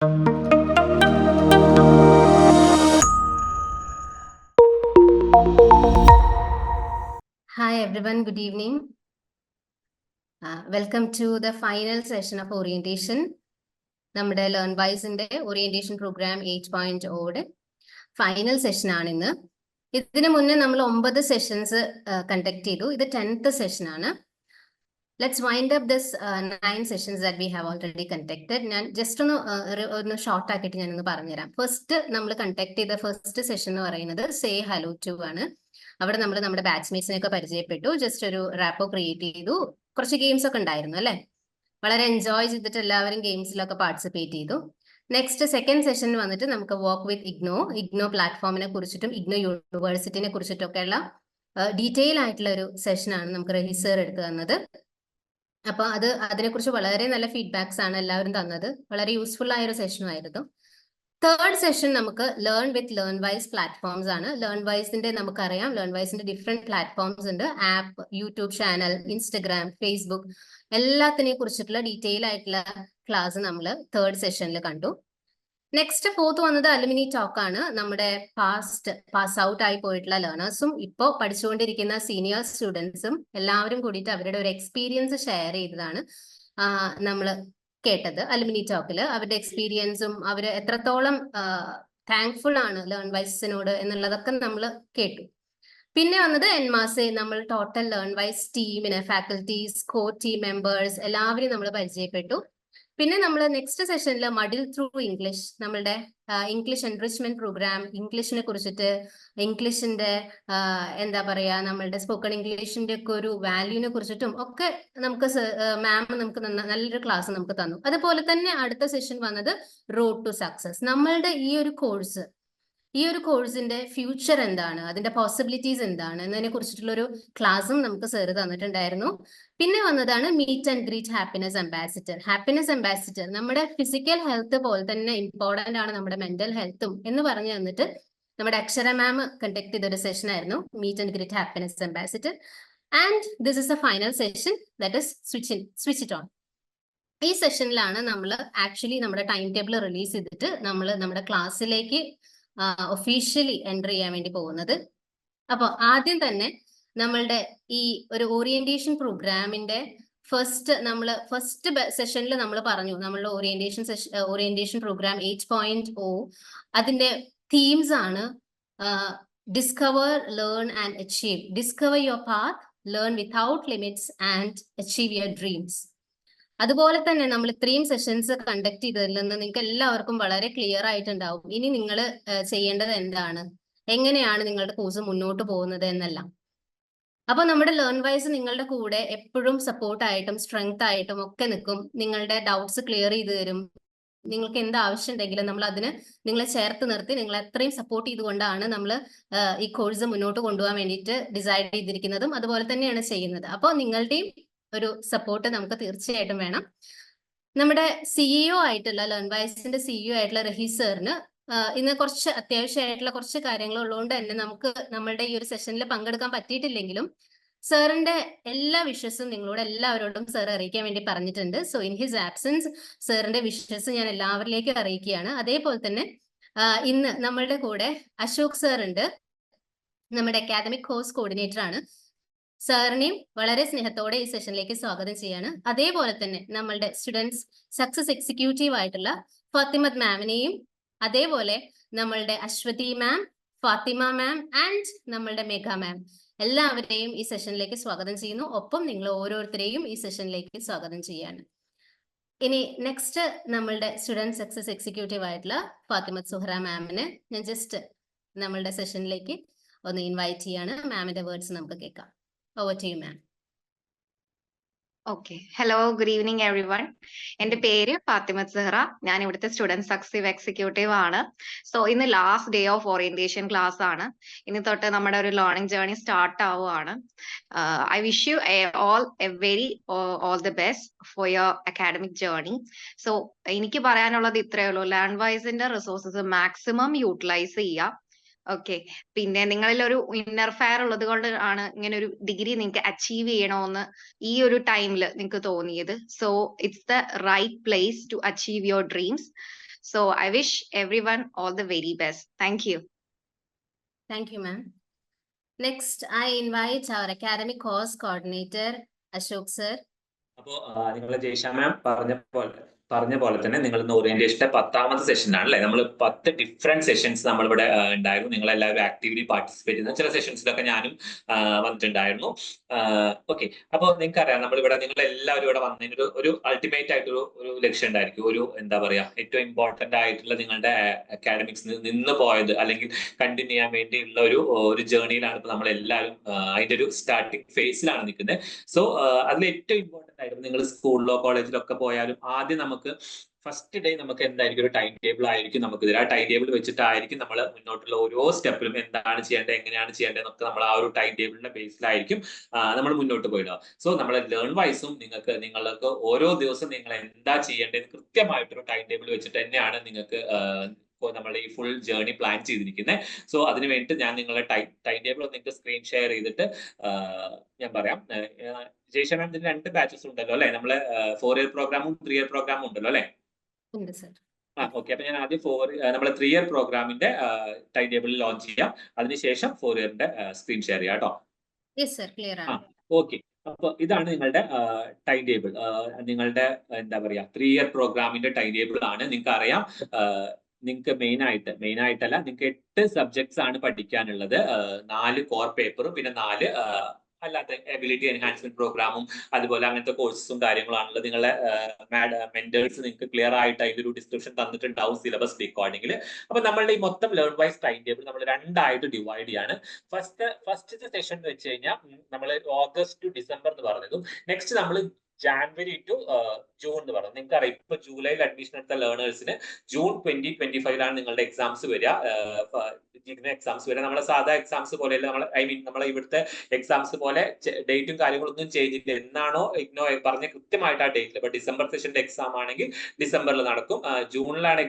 Hi everyone, good evening. Welcome to the final session of orientation. നമ്മുടെ LearnWise-ന്റെ orientation programme 8.0 final session ആണ് ഇന്ന്. ഇതിനു മുന്നേ നമ്മൾ 9 സെഷൻസ് കണ്ടക്ട് ചെയ്തു. ഇത് 10th സെഷൻ ആണ്. Let's wind up this 9 sessions that we have already conducted. ഞാൻ ജസ്റ്റ് ഒന്ന് ഷോർട്ട് ആക്കിയിട്ട് ഞാനൊന്ന് പറഞ്ഞുതരാം. ഫസ്റ്റ് നമ്മൾ കണ്ടക്ട് ചെയ്ത ഫസ്റ്റ് സെഷൻ എന്ന് പറയുന്നത് സേ ഹലോ ടു ആണ്. അവിടെ നമ്മൾ നമ്മുടെ ബാച്ച്മേറ്റ്സിനെ ഒക്കെ പരിചയപ്പെട്ടു. ജസ്റ്റ് ഒരു റാപ്പോ ക്രിയേറ്റ് ചെയ്തു. കുറച്ച് ഗെയിംസ് ഒക്കെ ഉണ്ടായിരുന്നു അല്ലെ. വളരെ എൻജോയ് ചെയ്തിട്ട് എല്ലാവരും ഗെയിംസിലൊക്കെ പാർട്ടിസിപ്പേറ്റ് ചെയ്തു. നെക്സ്റ്റ് സെക്കൻഡ് സെഷനിൽ വന്നിട്ട് നമുക്ക് വർക്ക് വിത്ത് ഇഗ്നോ പ്ലാറ്റ്ഫോമിനെ കുറിച്ചിട്ടും ഇഗ്നോ യൂണിവേഴ്സിറ്റിനെ കുറിച്ചിട്ടൊക്കെയുള്ള ഡീറ്റെയിൽ ആയിട്ടുള്ള ഒരു സെഷനാണ് നമുക്ക് രഹീസർ എടുത്തു തന്നത്. അപ്പൊ അതിനെക്കുറിച്ച് വളരെ നല്ല ഫീഡ്ബാക്സ് ആണ് എല്ലാവരും തന്നത്. വളരെ യൂസ്ഫുൾ ആയ ഒരു സെഷനും ആയിരുന്നു. തേർഡ് സെഷൻ നമുക്ക് ലേൺ വിത്ത് ലേൺവൈസ് പ്ലാറ്റ്ഫോംസ് ആണ്. ലേൺവൈസിന്റെ നമുക്കറിയാം, ലേൺവൈസിന്റെ ഡിഫറെന്റ് പ്ലാറ്റ്ഫോംസ് ഉണ്ട്. App, YouTube channel, Instagram, Facebook, എല്ലാത്തിനെ കുറിച്ചിട്ടുള്ള ഡീറ്റെയിൽ ആയിട്ടുള്ള ക്ലാസ് നമ്മൾ തേർഡ് സെഷനിൽ കണ്ടു. നെക്സ്റ്റ് ഫോർത്ത് വന്നത് അലുമിനി ടോക്ക് ആണ്. നമ്മുടെ പാസ് ഔട്ട് ആയി പോയിട്ടുള്ള ലേണേഴ്സും ഇപ്പോൾ പഠിച്ചുകൊണ്ടിരിക്കുന്ന സീനിയർ സ്റ്റുഡൻസും എല്ലാവരും കൂടിയിട്ട് അവരുടെ ഒരു എക്സ്പീരിയൻസ് ഷെയർ ചെയ്തതാണ് നമ്മൾ കേട്ടത്. അലുമിനി ടോക്കിൽ അവരുടെ എക്സ്പീരിയൻസും അവർ എത്രത്തോളം താങ്ക്ഫുൾ ആണ് ലേൺവൈസിനോട് എന്നുള്ളതൊക്കെ നമ്മൾ കേട്ടു. പിന്നെ വന്നത് എൻമാസെ, നമ്മൾ ടോട്ടൽ ലേൺവൈസ് ടീമിന് ഫാക്കൽറ്റീസ്, കോർ ടീം മെമ്പേഴ്സ് എല്ലാവരെയും നമ്മൾ പരിചയപ്പെട്ടു. പിന്നെ നമ്മൾ നെക്സ്റ്റ് സെഷനിൽ മഡിൽ ത്രൂ ഇംഗ്ലീഷ്, നമ്മളുടെ ഇംഗ്ലീഷ് എൻറിച്ച്മെന്റ് പ്രോഗ്രാം, ഇംഗ്ലീഷിനെ കുറിച്ചിട്ട്, ഇംഗ്ലീഷിന്റെ എന്താ പറയാ, നമ്മളുടെ സ്പോക്കൺ ഇംഗ്ലീഷിന്റെ ഒക്കെ ഒരു വാല്യൂവിനെ കുറിച്ചിട്ടും ഒക്കെ നമുക്ക് മാം നമുക്ക് നല്ലൊരു ക്ലാസ് നമുക്ക് തന്നു. അതുപോലെ തന്നെ അടുത്ത സെഷൻ വന്നത് റോഡ് ടു സക്സസ്. നമ്മളുടെ ഈ ഒരു കോഴ്സിന്റെ ഫ്യൂച്ചർ എന്താണ്, അതിന്റെ പോസിബിലിറ്റീസ് എന്താണ് എന്നതിനെ കുറിച്ചിട്ടുള്ള ഒരു ക്ലാസ്സും നമുക്ക് സാറ് തന്നിട്ടുണ്ടായിരുന്നു. പിന്നെ വന്നതാണ് meet and greet happiness ambassador. നമ്മുടെ ഫിസിക്കൽ ഹെൽത്ത് പോലെ തന്നെ ഇമ്പോർട്ടന്റ് ആണ് നമ്മുടെ മെന്റൽ ഹെൽത്തും എന്ന് പറഞ്ഞു തന്നിട്ട് നമ്മുടെ അക്ഷര മാം കണ്ടക്ട് ചെയ്ത ഒരു സെഷൻ ആയിരുന്നു meet and greet happiness ambassador. And this is a final session, that is switch it on. ഈ സെഷനിലാണ് നമ്മൾ ആക്ച്വലി നമ്മുടെ ടൈം ടേബിൾ റിലീസ് ചെയ്തിട്ട് നമ്മൾ നമ്മുടെ ക്ലാസ്സിലേക്ക് ഒഫീഷ്യലി എൻ്റർ ചെയ്യാൻ വേണ്ടി പോകുന്നത്. അപ്പോൾ ആദ്യം തന്നെ നമ്മളുടെ ഈ ഒരു ഓറിയന്റേഷൻ പ്രോഗ്രാമിന്റെ ഫസ്റ്റ് സെഷനിൽ നമ്മൾ പറഞ്ഞു നമ്മളുടെ ഓറിയന്റേഷൻ പ്രോഗ്രാം 8.0 അതിന്റെ തീംസ് ആണ് discover, learn and achieve. Discover your path, learn without limits and achieve your dreams. അതുപോലെ തന്നെ നമ്മൾ ഇത്രയും സെഷൻസ് കണ്ടക്ട് ചെയ്തതിൽ നിന്ന് നിങ്ങൾക്ക് എല്ലാവർക്കും വളരെ ക്ലിയർ ആയിട്ടുണ്ടാവും ഇനി നിങ്ങൾ ചെയ്യേണ്ടത് എന്താണ്, എങ്ങനെയാണ് നിങ്ങളുടെ കോഴ്സ് മുന്നോട്ട് പോകുന്നത് എന്നെല്ലാം. അപ്പൊ നമ്മുടെ ലേൺവൈസ് നിങ്ങളുടെ കൂടെ എപ്പോഴും സപ്പോർട്ടായിട്ടും സ്ട്രെങ്ത് ആയിട്ടും ഒക്കെ നിൽക്കും. നിങ്ങളുടെ ഡൗട്ട്സ് ക്ലിയർ ചെയ്ത് തരും. നിങ്ങൾക്ക് എന്ത് ആവശ്യം ഉണ്ടെങ്കിലും നമ്മൾ അതിന് നിങ്ങളെ ചേർത്ത് നിർത്തി നിങ്ങളെ എത്രയും സപ്പോർട്ട് ചെയ്തുകൊണ്ടാണ് നമ്മൾ ഈ കോഴ്സ് മുന്നോട്ട് കൊണ്ടുപോകാൻ വേണ്ടിയിട്ട് ഡിസൈഡ് ചെയ്തിരിക്കുന്നതും അതുപോലെ തന്നെയാണ് ചെയ്യുന്നത്. അപ്പോൾ നിങ്ങളുടെയും ഒരു സപ്പോർട്ട് നമുക്ക് തീർച്ചയായിട്ടും വേണം. നമ്മുടെ സിഇഒ ആയിട്ടുള്ള ലേൺവൈസിന്റെ സിഇഒ ആയിട്ടുള്ള രഹീസറിന് ഇന്ന് കുറച്ച് അത്യാവശ്യമായിട്ടുള്ള കുറച്ച് കാര്യങ്ങൾ ഉള്ളതുകൊണ്ട് തന്നെ നമുക്ക് നമ്മളുടെ ഈ ഒരു സെഷനിൽ പങ്കെടുക്കാൻ പറ്റിയിട്ടില്ലെങ്കിലും സാറിന്റെ എല്ലാ വിഷസും നിങ്ങളോട് എല്ലാവരോടും സാർ അറിയിക്കാൻ വേണ്ടി പറഞ്ഞിട്ടുണ്ട്. സോ ഇൻ ഹിസ് ആബ്സെൻസ് സാറിന്റെ വിഷസ് ഞാൻ എല്ലാവരിലേക്കും അറിയിക്കുകയാണ്. അതേപോലെ തന്നെ ഇന്ന് നമ്മളുടെ കൂടെ അശോക് സാർ ഉണ്ട്, നമ്മുടെ അക്കാദമിക് കോഴ്സ് കോർഡിനേറ്റർ ആണ്. സാറിനെയും വളരെ സ്നേഹത്തോടെ ഈ സെഷനിലേക്ക് സ്വാഗതം ചെയ്യാണ്. അതേപോലെ തന്നെ നമ്മളുടെ സ്റ്റുഡൻസ് സക്സസ് എക്സിക്യൂട്ടീവ് ആയിട്ടുള്ള ഫാത്തിമത്ത് മാമിനെയും അതേപോലെ നമ്മളുടെ അശ്വതി മാം, ഫാത്തിമ മാം ആൻഡ് നമ്മളുടെ മേഘ മാം എല്ലാവരെയും ഈ സെഷനിലേക്ക് സ്വാഗതം ചെയ്യുന്നു. ഒപ്പം നിങ്ങൾ ഓരോരുത്തരെയും ഈ സെഷനിലേക്ക് സ്വാഗതം ചെയ്യാണ്. ഇനി നെക്സ്റ്റ് നമ്മളുടെ സ്റ്റുഡൻറ് സക്സസ് എക്സിക്യൂട്ടീവ് ആയിട്ടുള്ള ഫാത്തിമത്ത് സുഹറ മാമിനെ ഞാൻ ജസ്റ്റ് നമ്മളുടെ സെഷനിലേക്ക് ഒന്ന് ഇൻവൈറ്റ് ചെയ്യാണ്. മാമിന്റെ വേർഡ്സ് നമുക്ക് കേൾക്കാം. Over to you, ma'am. Okay, hello, good evening every one. എന്റെ പേര് ഫാത്തിമത്ത് സെഹ്റ. ഞാൻ ഇവിടുത്തെ സ്റ്റുഡൻറ് സക്സസ് എക്സിക്യൂട്ടീവ് ആണ്. സോ ഇന്ന് last day of orientation class ആണ്. ഇനി തൊട്ട് നമ്മുടെ ഒരു ലേണിംഗ് ജേർണി സ്റ്റാർട്ട് ആവുകയാണ്. I wish you all A very all the best for your academic journey. So എനിക്ക് പറയാനുള്ളത് ഇത്രയേ ഉള്ളൂ. ലേൺവൈസിന്റെ റിസോഴ്സസ് മാക്സിമം യൂട്ടിലൈസ് ചെയ്യുക. ഓക്കെ, പിന്നെ നിങ്ങളിൽ ഒരു ഇന്നർ ഫയർ ഉള്ളത് കൊണ്ട് ആണ് ഇങ്ങനെ ഒരു ഡിഗ്രി നിങ്ങൾക്ക് അച്ചീവ് ചെയ്യണമെന്ന് ഈ ഒരു ടൈമിൽ നിങ്ങൾക്ക് തോന്നിയത്. So it's the right place to achieve your dreams. So I wish everyone all the very best. Thank you. Thank you, ma'am. Next, I invite our academic course coordinator, Ashok sir. അപ്പോൾ നിങ്ങൾ ജയ്ഷ മാം പറഞ്ഞ പോലെ തന്നെ നിങ്ങൾ ഇന്ന് ഓറിയന്റേഷന്റെ 10ാമത്തെ സെഷനാണ് അല്ലെ. നമ്മൾ 10 different sessions നമ്മളിവിടെ ഉണ്ടായിരുന്നു. നിങ്ങൾ എല്ലാവരും ആക്റ്റീവ്ലി പാർട്ടിസിപ്പേറ്റ് ചെയ്യുന്ന ചില സെഷൻസിലൊക്കെ ഞാനും വന്നിട്ടുണ്ടായിരുന്നു. ഓക്കെ, അപ്പോൾ നിങ്ങൾക്ക് അറിയാം നമ്മളിവിടെ നിങ്ങൾ എല്ലാവരും ഇവിടെ വന്നതിന് ഒരു അൾട്ടിമേറ്റ് ആയിട്ടൊരു ലക്ഷ്യം ഉണ്ടായിരിക്കും. ഒരു എന്താ പറയാ, ഏറ്റവും ഇമ്പോർട്ടന്റ് ആയിട്ടുള്ള നിങ്ങളുടെ അക്കാഡമിക്സ് നിന്ന് പോയത് അല്ലെങ്കിൽ കണ്ടിന്യൂ ചെയ്യാൻ വേണ്ടിയുള്ള ഒരു ജേർണിയിലാണ് ഇപ്പോൾ നമ്മൾ എല്ലാവരും അതിന്റെ ഒരു സ്റ്റാർട്ടിംഗ് ഫേസിലാണ് നിൽക്കുന്നത്. സോ അതിൽ ഏറ്റവും ഇമ്പോർട്ടന്റ് ആയിട്ട് നിങ്ങൾ സ്കൂളിലോ കോളേജിലോ ഒക്കെ പോയാലും ആദ്യം നമുക്ക് ഫസ്റ്റ് ഡേ നമുക്ക് എന്തായിരിക്കും ഒരു ടൈം ടേബിൾ ആയിരിക്കും നമുക്ക് ഇതിൽ. ആ ടൈം ടേബിൾ വെച്ചിട്ടായിരിക്കും നമ്മൾ മുന്നോട്ടുള്ള ഓരോ സ്റ്റെപ്പിലും എന്താണ് ചെയ്യേണ്ടത്, എങ്ങനെയാണ് ചെയ്യേണ്ടത് എന്നൊക്കെ നമ്മൾ ആ ഒരു ടൈം ടേബിളിന്റെ ബേസിലായിരിക്കും നമ്മൾ മുന്നോട്ട് പോയിടുക. സോ നമ്മൾ ലേൺ വൈസും നിങ്ങൾക്ക് ഓരോ ദിവസം നിങ്ങൾ എന്താ ചെയ്യേണ്ടത് കൃത്യമായിട്ടൊരു ടൈം ടേബിൾ വെച്ചിട്ട് തന്നെയാണ് നിങ്ങൾക്ക് നമ്മുടെ ഈ ഫുൾ ജേർണി പ്ലാൻ ചെയ്തിരിക്കുന്നത്. സോ അതിന് വേണ്ടിയിട്ട് ഞാൻ നിങ്ങളുടെ ടൈം ടേബിൾ നിങ്ങൾക്ക് സ്ക്രീൻ ഷെയർ ചെയ്തിട്ട് ഞാൻ പറയാം. ജയ്ഷ മാം, ഇതിന് 2 ബാച്ചസ് ഉണ്ടല്ലോ അല്ലെ, നമ്മള് 4 ഇയർ പ്രോഗ്രാമും 3 ഇയർ പ്രോഗ്രാമും ഉണ്ടല്ലോ അല്ലെ? ഓക്കെ, അപ്പൊ ഞാൻ ആദ്യം നമ്മളെ 3 ഇയർ പ്രോഗ്രാമിന്റെ ടൈം ടേബിൾ ലോഞ്ച് ചെയ്യാം. അതിനുശേഷം 4 ഇയറിന്റെ സ്ക്രീൻ ഷെയർ ചെയ്യാം കേട്ടോ. ഓക്കെ, അപ്പൊ ഇതാണ് നിങ്ങളുടെ ടൈം ടേബിൾ. നിങ്ങളുടെ എന്താ പറയാ 3 ഇയർ പ്രോഗ്രാമിന്റെ ടൈം ടേബിൾ ആണ്. നിങ്ങൾക്ക് അറിയാം നിങ്ങൾക്ക് മെയിൻ ആയിട്ടല്ല, നിങ്ങൾക്ക് 8 സബ്ജക്ട്സ് ആണ് പഠിക്കാനുള്ളത്. 4 കോർ പേപ്പറും പിന്നെ 4 അല്ലാത്ത എബിലിറ്റി എൻഹാൻസ്മെന്റ് പ്രോഗ്രാമും അതുപോലെ അങ്ങനത്തെ കോഴ്സസും കാര്യങ്ങളാണുള്ളത്. നിങ്ങളെ മെന്റേഴ്സ് നിങ്ങൾക്ക് ക്ലിയർ ആയിട്ട് അതിലൊരു ഡിസ്ക്രിപ്ഷൻ തന്നിട്ടുണ്ടാവും സിലബസ് റെക്കോർഡിംഗിൽ. അപ്പൊ നമ്മളുടെ ഈ മൊത്തം ലേൺ വൈസ് ടൈം ടേബിൾ നമ്മൾ 2 ആയിട്ട് ഡിവൈഡ് ചെയ്യാണ്. ഫസ്റ്റ് സെഷൻ എന്ന് വെച്ച് കഴിഞ്ഞാൽ നമ്മൾ ഓഗസ്റ്റ് ടു ഡിസംബർ എന്ന് പറഞ്ഞതും നെക്സ്റ്റ് നമ്മൾ ജാനുവരി ടു ജൂൺ എന്ന് പറഞ്ഞു. നിങ്ങൾക്ക് അറിയാം ഇപ്പൊ ജൂലൈയിൽ അഡ്മിഷൻ എടുത്ത ലേണേഴ്സിന് ജൂൺ 2025 നിങ്ങളുടെ എക്സാംസ് വരിക. നമ്മളെ സാധാ എക്സാംസ് പോലെയല്ല, നമ്മളെ ഇവിടുത്തെ എക്സാംസ് പോലെ ഡേറ്റും കാര്യങ്ങളൊന്നും ചേഞ്ച് ചെയ്യില്ല. എന്നാണോ ഇഗ്നോ പറഞ്ഞ കൃത്യമായിട്ട് ആ ഡേറ്റിൽ. ഇപ്പൊ ഡിസംബർ സെഷന്റെ എക്സാം ആണെങ്കിൽ ഡിസംബറിൽ നടക്കും. ജൂണിലാണ്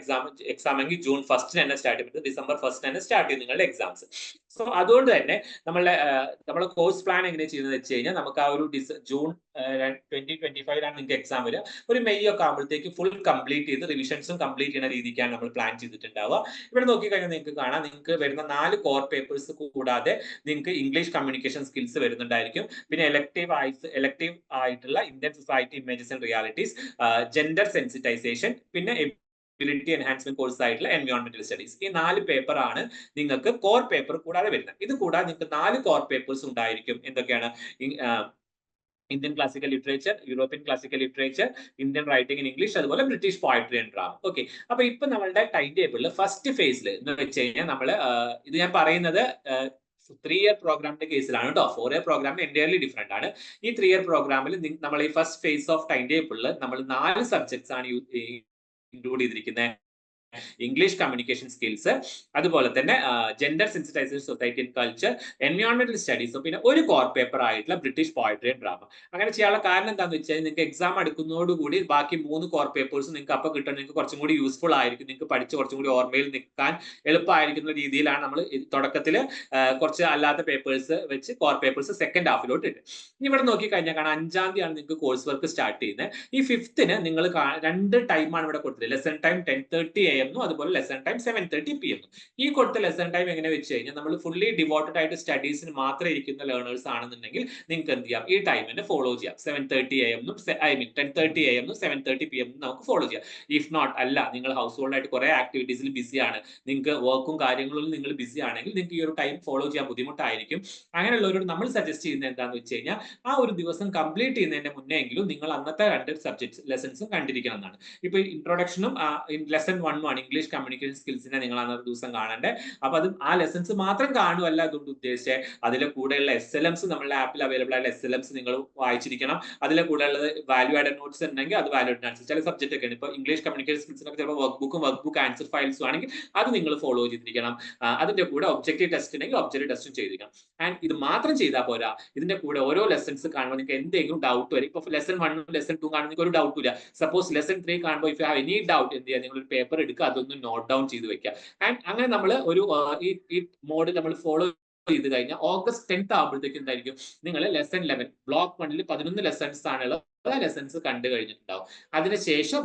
എക്സാം എങ്കിൽ ജൂൺ 1 തന്നെ സ്റ്റാർട്ട് ചെയ്യും. ഡിസംബർ 1 തന്നെ സ്റ്റാർട്ട് ചെയ്യും നിങ്ങളുടെ എക്സാംസ്. സോ അതുകൊണ്ട് തന്നെ നമ്മളെ കോഴ്സ് പ്ലാൻ എങ്ങനെ ചെയ്യുന്നത് വെച്ച് കഴിഞ്ഞാൽ നമുക്ക് ആ ഒരു ജൂൺ 2025 നിങ്ങൾക്ക് എക്സാം വരിക. ഒരു മെയ് ഒക്കെ ആകുമ്പോഴത്തേക്ക് ഫുൾ കംപ്ലീറ്റ് ചെയ്ത് റിവിഷൻസും കംപ്ലീറ്റ് ചെയ്യുന്ന രീതിക്കാണ് നമ്മൾ പ്ലാൻ ചെയ്തിട്ടുണ്ടാവുക. ഇവിടെ നോക്കിക്കഴിഞ്ഞാൽ നിങ്ങൾക്ക് കാണാം, നിങ്ങൾക്ക് വരുന്ന 4 കോർ പേപ്പേഴ്സ് കൂടാതെ നിങ്ങൾക്ക് ഇംഗ്ലീഷ് കമ്മ്യൂണിക്കേഷൻ സ്കിൽസ് വരുന്നുണ്ടായിരിക്കും. പിന്നെ എലക്ടീവ് ആയിട്ടുള്ള Indian society images and realities, gender sensitisation, പിന്നെ എബിലിറ്റി എൻഹാൻസ്മെന്റ് കോഴ്സ് ആയിട്ടുള്ള എൻവയോൺമെന്റൽ സ്റ്റഡീസ്. ഈ 4 പേപ്പർ ആണ് നിങ്ങൾക്ക് കോർ പേപ്പർ കൂടാതെ വരുന്നത്. ഇത് കൂടാതെ നിങ്ങൾക്ക് 4 കോർ പേപ്പേഴ്സ് ഉണ്ടായിരിക്കും. എന്തൊക്കെയാണ്? Indian classical literature, European classical literature, Indian writing in English, അതുപോലെ British poetry and drama. Okay, അപ്പൊ ഇപ്പൊ നമ്മളുടെ ടൈം ടേബിളിൽ ഫസ്റ്റ് ഫേസിൽ എന്ന് വെച്ച് കഴിഞ്ഞാൽ നമ്മള് ഇത് ഞാൻ പറയുന്നത് 3 ഇയർ പ്രോഗ്രാമിന്റെ കേസിലാണ് കേട്ടോ. 4 ഇയർ പ്രോഗ്രാം എൻറ്റയർലി ഡിഫറെന്റ് ആണ്. ഈ 3 ഇയർ പ്രോഗ്രാമിൽ നമ്മൾ ഈ ഫസ്റ്റ് ഫേസ് ഓഫ് ടൈം ടേബിളിൽ നമ്മൾ 4 സബ്ജക്ട്സ് ആണ് ഇൻക്ലൂഡ് ചെയ്തിരിക്കുന്നത്. ഇംഗ്ലീഷ് കമ്മ്യൂണിക്കേഷൻ സ്കിൽസ്, അതുപോലെ തന്നെ gender sensitization society and culture, എൻവയോൺമെന്റൽ സ്റ്റഡീസും, പിന്നെ ഒരു കോർ പേപ്പർ ആയിട്ടുള്ള ബ്രിട്ടീഷ് പോയട്രി ആൻഡ് ഡ്രാമ. അങ്ങനെ ചെയ്യാനുള്ള കാരണം എന്താണെന്ന് വെച്ചാൽ നിങ്ങൾക്ക് എക്സാം അടുക്കുന്നതോടുകൂടി ബാക്കി 3 കോർ പേപ്പേഴ്സ് നിങ്ങൾക്ക് അപ്പോൾ കിട്ടാൻ നിങ്ങൾക്ക് കുറച്ചും കൂടി യൂസ്ഫുൾ ആയിരിക്കും. നിങ്ങൾക്ക് പഠിച്ച് കുറച്ചും കൂടി ഓർമ്മയിൽ നിൽക്കാൻ എളുപ്പമായിരിക്കുന്ന രീതിയിലാണ് നമ്മൾ തുടക്കത്തിൽ കുറച്ച് അല്ലാത്ത പേപ്പേഴ്സ് വെച്ച് കോർ പേപ്പേഴ്സ് സെക്കൻഡ് ഹാഫിലോട്ട് ഇട്ട്. ഇവിടെ നോക്കിക്കഴിഞ്ഞാൽ കാണാം 5-ാം തീയതിയാണ് നിങ്ങൾക്ക് കോഴ്സ് വർക്ക് സ്റ്റാർട്ട് ചെയ്യുന്നത്. ഈ 5th നിങ്ങൾ 2 ടൈമാണ് ഇവിടെ കൊടുത്തത്. ലെസൺ ടൈം 10:30 AM അതുപോലെ ലെസൺ ടൈം 7:30 PM. ഈ കൊടുത്ത ലെസൺ ടൈം എങ്ങനെ വെച്ച് കഴിഞ്ഞാൽ നമ്മൾ ഫുള്ളി ഡിവോട്ടഡ് ആയിട്ട് സ്റ്റഡീസിന് മാത്രം ഇരിക്കുന്ന ലേണേഴ്സ് ആണെന്നുണ്ടെങ്കിൽ നിങ്ങൾക്ക് എന്ത് ചെയ്യാം, ഈ ടൈമിനെ ഫോളോ ചെയ്യാം. 7:30 AM 10:30 AM 7:30 PM നമുക്ക് ഫോളോ ചെയ്യാം. ഇഫ് നോട്ട് അല്ല, നിങ്ങൾ ഹൗസ് ഹോൾഡ് ആയിട്ട് കുറെ ആക്ടിവിറ്റീസിൽ ബിസിയാണ്, നിങ്ങൾക്ക് വർക്കും കാര്യങ്ങളും നിങ്ങൾ ബിസി ആണെങ്കിൽ നിങ്ങൾക്ക് ഈ ഒരു ടൈം ഫോളോ ചെയ്യാൻ ബുദ്ധിമുട്ടായിരിക്കും. അങ്ങനെയുള്ളവരോട് നമ്മൾ സജസ്റ്റ് ചെയ്യുന്നത് എന്താണെന്ന് വെച്ച് കഴിഞ്ഞാൽ ആ ഒരു ദിവസം കംപ്ലീറ്റ് ചെയ്യുന്നതിന്റെ മുന്നേ എങ്കിലും നിങ്ങൾ അന്നത്തെ 2 സബ്ജക്ട്സ് ലെസൺസും കണ്ടിരിക്കണം എന്നാണ്. ഇപ്പൊ ഇൻട്രൊഡക്ഷനും ലെസൺ 1 ഇംഗ്ലീഷ് കമ്മ്യൂണിക്കേഷൻ സ്കിൽസിനെ നിങ്ങൾ അന്നത്തെ ദിവസം കാണണ്ടേ. അപ്പൊ അത് ആ ലെസൺസ് മാത്രം കാണുമല്ല അതുകൊണ്ട് ഉദ്ദേശിച്ചത്, അതിലെ കൂടെയുള്ള SLMs നമ്മളുടെ ആപ്പിൽ അവൈലബിൾ ആയിട്ടുള്ള SLMs നിങ്ങൾ വായിച്ചിരിക്കണം. അതിലെ കൂടെ ഉള്ളത് വാല്യൂ ആഡഡ് നോട്ട്സ് ഉണ്ടെങ്കിൽ അത് വാല്യൂ ആഡഡ് നോട്ട്സ്. ചില സബ്ജക്റ്റ് ഒക്കെ ഉണ്ട്, ഇപ്പൊ ഇംഗ്ലീഷ് കമ്മ്യൂണിക്കേഷൻ സ്കിൽസിനൊക്കെ ചിലപ്പോൾ വർക്ക് ബുക്ക് ആൻസർ ഫയൽസും ആണെങ്കിൽ അത് നിങ്ങൾ ഫോളോ ചെയ്തിരിക്കണം. അതിന്റെ കൂടെ ഒബ്ജക്റ്റീവ് ടെസ്റ്റ് ഉണ്ടെങ്കിൽ ഒബ്ജക്റ്റീവ് ടെസ്റ്റും ചെയ്തിരിക്കണം. ആൻഡ് ഇത് മാത്രം ചെയ്താൽ പോരാ, ഇതിന്റെ കൂടെ ഓരോ ലെസൺസ് കാണുമ്പോൾ നിങ്ങൾക്ക് എന്തെങ്കിലും ഡൗട്ട് വരും. ഇപ്പൊ ലെസൺ 1 ലെസൺ 2 കാണുമ്പോൾ നിങ്ങൾക്ക് ഒരു ഡൗട്ട് ഇല്ല. സപ്പോസ് ലെസൺ 3 കാണുമ്പോൾ if you have any doubt എന്ത് ചെയ്യുക, നിങ്ങൾ ഒരു പേപ്പർ എടുക്കുക, അതൊന്ന് നോട്ട് ഡൗൺ ചെയ്ത് വെക്കുക. ആൻഡ് അങ്ങനെ നമ്മൾ ഒരു ഈ മോഡ് നമ്മൾ ഫോളോ ചെയ്ത് കഴിഞ്ഞാൽ ഓഗസ്റ്റ് 10th ആകുമ്പോഴത്തേക്ക് എന്തായിരിക്കും, നിങ്ങൾ ലെസൺ 11 ബ്ലോക്ക് 1 11 ലെസൺസ് ആണുള്ളത്. ലെസൺസ് കണ്ടു കഴിഞ്ഞിട്ടുണ്ടാവും. അതിനുശേഷം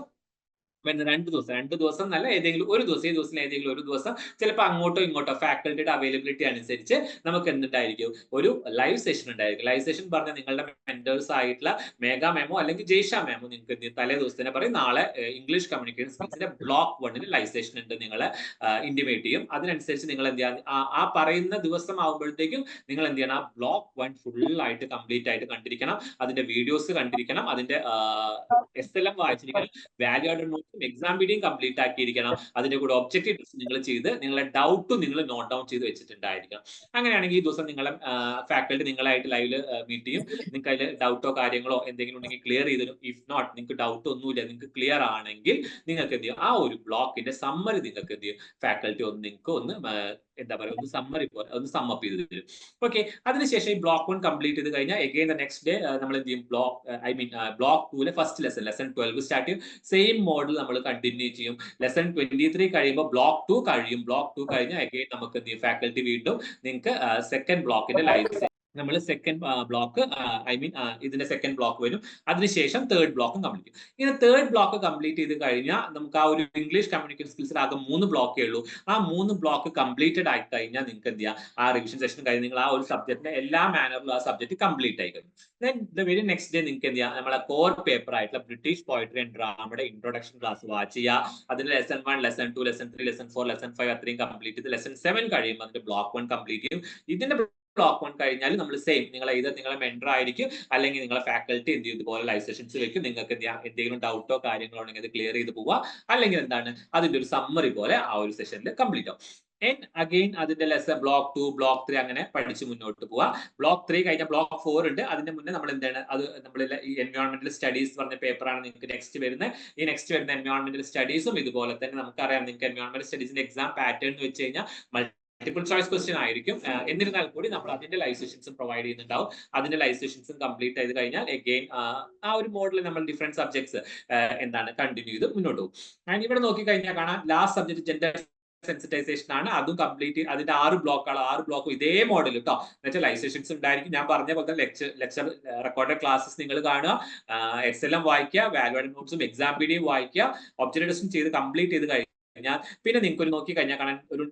രണ്ട് ദിവസം നല്ല ഏതെങ്കിലും ഒരു ദിവസം, ഈ ദിവസത്തിൽ ഏതെങ്കിലും ഒരു ദിവസം ചിലപ്പോൾ അങ്ങോട്ടോ ഇങ്ങോട്ടോ ഫാക്കൽറ്റിയുടെ അവൈലബിലിറ്റി അനുസരിച്ച് നമുക്ക് എന്തുണ്ടായിരിക്കും, ഒരു ലൈവ് സെഷൻ ഉണ്ടായിരിക്കും. ലൈവ് സെഷൻ പറഞ്ഞാൽ നിങ്ങളുടെ മെന്റേഴ്സ് ആയിട്ടുള്ള മേഘ മാമോ അല്ലെങ്കിൽ ജയ്ഷ മാമോ നിങ്ങൾക്ക് തലേ ദിവസത്തിന് പറയും നാളെ ഇംഗ്ലീഷ് കമ്മ്യൂണിക്കേഷൻ സ്കിൽസിന്റെ ബ്ലോക്ക് 1 ലൈവ് സെഷൻ ഉണ്ട്, നിങ്ങളെ ഇന്റിമേറ്റ് ചെയ്യും. അതിനനുസരിച്ച് നിങ്ങൾ എന്ത് ചെയ്യാൻ ആ പറയുന്ന ദിവസം ആകുമ്പോഴത്തേക്കും നിങ്ങൾ എന്ത് ചെയ്യണം, ആ ബ്ലോക്ക് 1 ഫുൾ ആയിട്ട് കംപ്ലീറ്റ് ആയിട്ട് കണ്ടിരിക്കണം, അതിന്റെ വീഡിയോസ് കണ്ടിരിക്കണം, അതിന്റെ SLM വായിച്ചിരിക്കണം, വാല്യൂ ആഡഡ് നോട്ട്സും എക്സാം വീഡിയോയും കംപ്ലീറ്റ് ആക്കിയിരിക്കണം, അതിന്റെ കൂടെ ഒബ്ജക്റ്റീവ് ടെസ്റ്റ് നിങ്ങൾ ചെയ്ത് നിങ്ങളെ ഡൗട്ടും നിങ്ങൾ നോട്ട് ഡൗൺ ചെയ്ത് വെച്ചിട്ടുണ്ടായിരിക്കണം. അങ്ങനെയാണെങ്കിൽ ഈ ദിവസം നിങ്ങളെ ഫാക്കൽറ്റി നിങ്ങളായിട്ട് ലൈവില് മീറ്റ് ചെയ്യും. നിങ്ങൾക്ക് അതിൽ ഡൗട്ടോ കാര്യങ്ങളോ എന്തെങ്കിലും ഉണ്ടെങ്കിൽ ക്ലിയർ ചെയ്ത് തരും. ഇഫ് നോട്ട്, നിങ്ങൾക്ക് ഡൗട്ട് ഒന്നുമില്ല, നിങ്ങൾക്ക് ക്ലിയർ ആണെങ്കിൽ നിങ്ങൾക്ക് എന്ത് ചെയ്യും, ആ ഒരു ബ്ലോക്കിന്റെ സമ്മറി നിങ്ങൾക്ക് എന്ത് ചെയ്യും, ഫാക്കൽറ്റി നിങ്ങൾക്ക് ഒന്ന് എന്താ പറയുക, ഒന്ന് സമ്മറി പോലെ ഒന്ന് സമ്മപ്പ് ചെയ്ത് തരും. ഓക്കെ, അതിനുശേഷം ഈ ബ്ലോക്ക് 1 കംപ്ലീറ്റ് ചെയ്ത് കഴിഞ്ഞാൽ എഗെയിൻ ദ നെക്സ്റ്റ് ഡേ നമ്മൾ എന്ത് ചെയ്യും, ബ്ലോക്ക് 2 ഫസ്റ്റ് ലെസൺ 12 സ്റ്റാർട്ട് ചെയ്യും. സെയിം മോഡൽ നമ്മൾ കണ്ടിന്യൂ ചെയ്യും. ലെസൺ 23 കഴിയുമ്പോൾ ബ്ലോക്ക് 2 കഴിയും. ബ്ലോക്ക് 2 കഴിഞ്ഞാൽ എഗെയിൻ നമുക്ക് എന്ത് ചെയ്യും, ഫാക്കൽറ്റി വീണ്ടും നിങ്ങൾക്ക് സെക്കൻഡ് ബ്ലോക്കിന്റെ ലൈവ് നമ്മൾ സെക്കൻഡ് ബ്ലോക്ക് ഇതിന്റെ സെക്കൻഡ് ബ്ലോക്ക് വരും. അതിനുശേഷം തേർഡ് ബ്ലോക്കും കംപ്ലീറ്റ് ചെയ്യും. ഇങ്ങനെ തേർഡ് ബ്ലോക്ക് കംപ്ലീറ്റ് ചെയ്ത് കഴിഞ്ഞാൽ നമുക്ക് ആ ഒരു ഇംഗ്ലീഷ് കമ്മ്യൂണിക്കേഷൻ സ്കിൽസിൽ ആകെ 3 ബ്ലോക്കേ ഉള്ളൂ. ആ 3 ബ്ലോക്ക് കംപ്ലീറ്റഡ് ആയി കഴിഞ്ഞാൽ നിങ്ങൾക്ക് എന്ത് ചെയ്യാം, ആ റിവിഷൻ സെഷൻ കഴിഞ്ഞ് നിങ്ങൾ ആ ഒരു സബ്ജക്റ്റിന്റെ എല്ലാ മാനറിലും ആ സബ്ജക്ട് കംപ്ലീറ്റ് ആയി കഴിഞ്ഞു. Then the very next day നിങ്ങൾക്ക് എന്ത് ചെയ്യാം, നമ്മളെ കോർ പേപ്പർ ആയിട്ടുള്ള ബ്രിട്ടീഷ് പോയട്രി ആൻഡ് ഡ്രാമയുടെ ഇൻട്രൊഡക്ഷൻ ക്ലാസ് വാച്ച് ചെയ്യുക. അതിന്റെ lesson 1, lesson 2, lesson 3, lesson 4, lesson 5 അത്രയും കംപ്ലീറ്റ് ചെയ്ത് ലെസൺ 7 കഴിയുമ്പോൾ അതിന്റെ ബ്ലോക്ക് 1 കംപ്ലീറ്റ് ചെയ്യും. ഇതിന്റെ ബ്ലോക്ക് 1 കഴിഞ്ഞാൽ നമ്മൾ സെയിം നിങ്ങളെ നിങ്ങളെ മെന്റർ ആയിരിക്കും അല്ലെങ്കിൽ നിങ്ങളെ ഫാക്കൽറ്റി എന്ത് ചെയ്യും, ഇതുപോലെ ലൈവ് സെഷൻസ് വെക്കും. നിങ്ങൾക്ക് എന്തെങ്കിലും ഡൗട്ടോ കാര്യങ്ങളോ ഉണ്ടെങ്കിൽ അത് ക്ലിയർ ചെയ്ത് പോവുക, അല്ലെങ്കിൽ എന്താണ് അതിന്റെ ഒരു സമ്മറി പോലെ ആ ഒരു സെഷനിൽ കംപ്ലീറ്റ് ആവും. അഗെയിൻ അതിന്റെ ലെസൺ ബ്ലോക്ക് 2, ബ്ലോക്ക് 3 അങ്ങനെ പഠിച്ച് മുന്നോട്ട് പോവുക. ബ്ലോക്ക് 3 കഴിഞ്ഞ ബ്ലോക്ക് 4 ഉണ്ട്. അതിന്റെ മുന്നേ നമ്മൾ എന്താണ്, അത് നമ്മൾ ഈ എൻവയോൺമെന്റൽ സ്റ്റഡീസ് പറഞ്ഞ പേപ്പറാണ് നിങ്ങൾക്ക് നെക്സ്റ്റ് വരുന്നത്. ഈ നെക്സ്റ്റ് വരുന്ന എൻവയോൺമെന്റൽ സ്റ്റഡീസും ഇതുപോലെ തന്നെ നമുക്കറിയാം, നിങ്ങൾക്ക് എൻവയോൺമെന്റൽ സ്റ്റഡീസിന്റെ എക്സാം പാറ്റേൺ എന്ന് വെച്ച് കഴിഞ്ഞാൽ മൾട്ടിപ്പിൾ ചോയ്സ് ക്വസ്റ്റ്യൻ ആയിരിക്കും. എന്നിരുന്നാൽ കൂടി നമ്മൾ അതിന്റെ ലൈവ് സെഷൻസും പ്രൊവൈഡ് ചെയ്യുന്നുണ്ടാവും. അതിന്റെ ലൈവ് സെഷൻസും കംപ്ലീറ്റ് ചെയ്ത് കഴിഞ്ഞാൽ എഗെയിൻ ആ ഒരു മോഡലിൽ നമ്മൾ ഡിഫറെന്റ് സബ്ജക്ട്സ് എന്താണ് കണ്ടിന്യൂ ചെയ്ത് മുന്നോട്ട് പോകും. ആൻഡ് ഇവിടെ നോക്കി കഴിഞ്ഞാൽ കാണാം ലാസ്റ്റ് സബ്ജക്ട് ജെൻഡർ സെൻസിറ്റൈസേഷൻ ആണ്. അതും കംപ്ലീറ്റ് അതിന്റെ 6 ബ്ലോക്കാണ്. 6 ബ്ലോക്കും ഇതേ മോഡൽ കേട്ടോ. എന്നുവെച്ചാൽ ലൈവ് സെഷൻസ് ഉണ്ടായിരിക്കും. ഞാൻ പറഞ്ഞ പോലെ തന്നെ ലെക്ചർ റെക്കോർഡഡ് ക്ലാസ്സസ് നിങ്ങൾ കാണുക, SLM വായിക്കുക, വാല്യൂ ആഡഡ് നോട്ട്സും എക്സാം വീഡിയോയും വായിക്കുക, ഒബ്ജക്റ്റീവ് ടെസ്റ്റും ചെയ്ത് കംപ്ലീറ്റ് ചെയ്ത് കഴിഞ്ഞാൽ പിന്നെ നിങ്ങൾക്ക് ഒരു നോക്കി കഴിഞ്ഞാൽ കാണാൻ ഒരു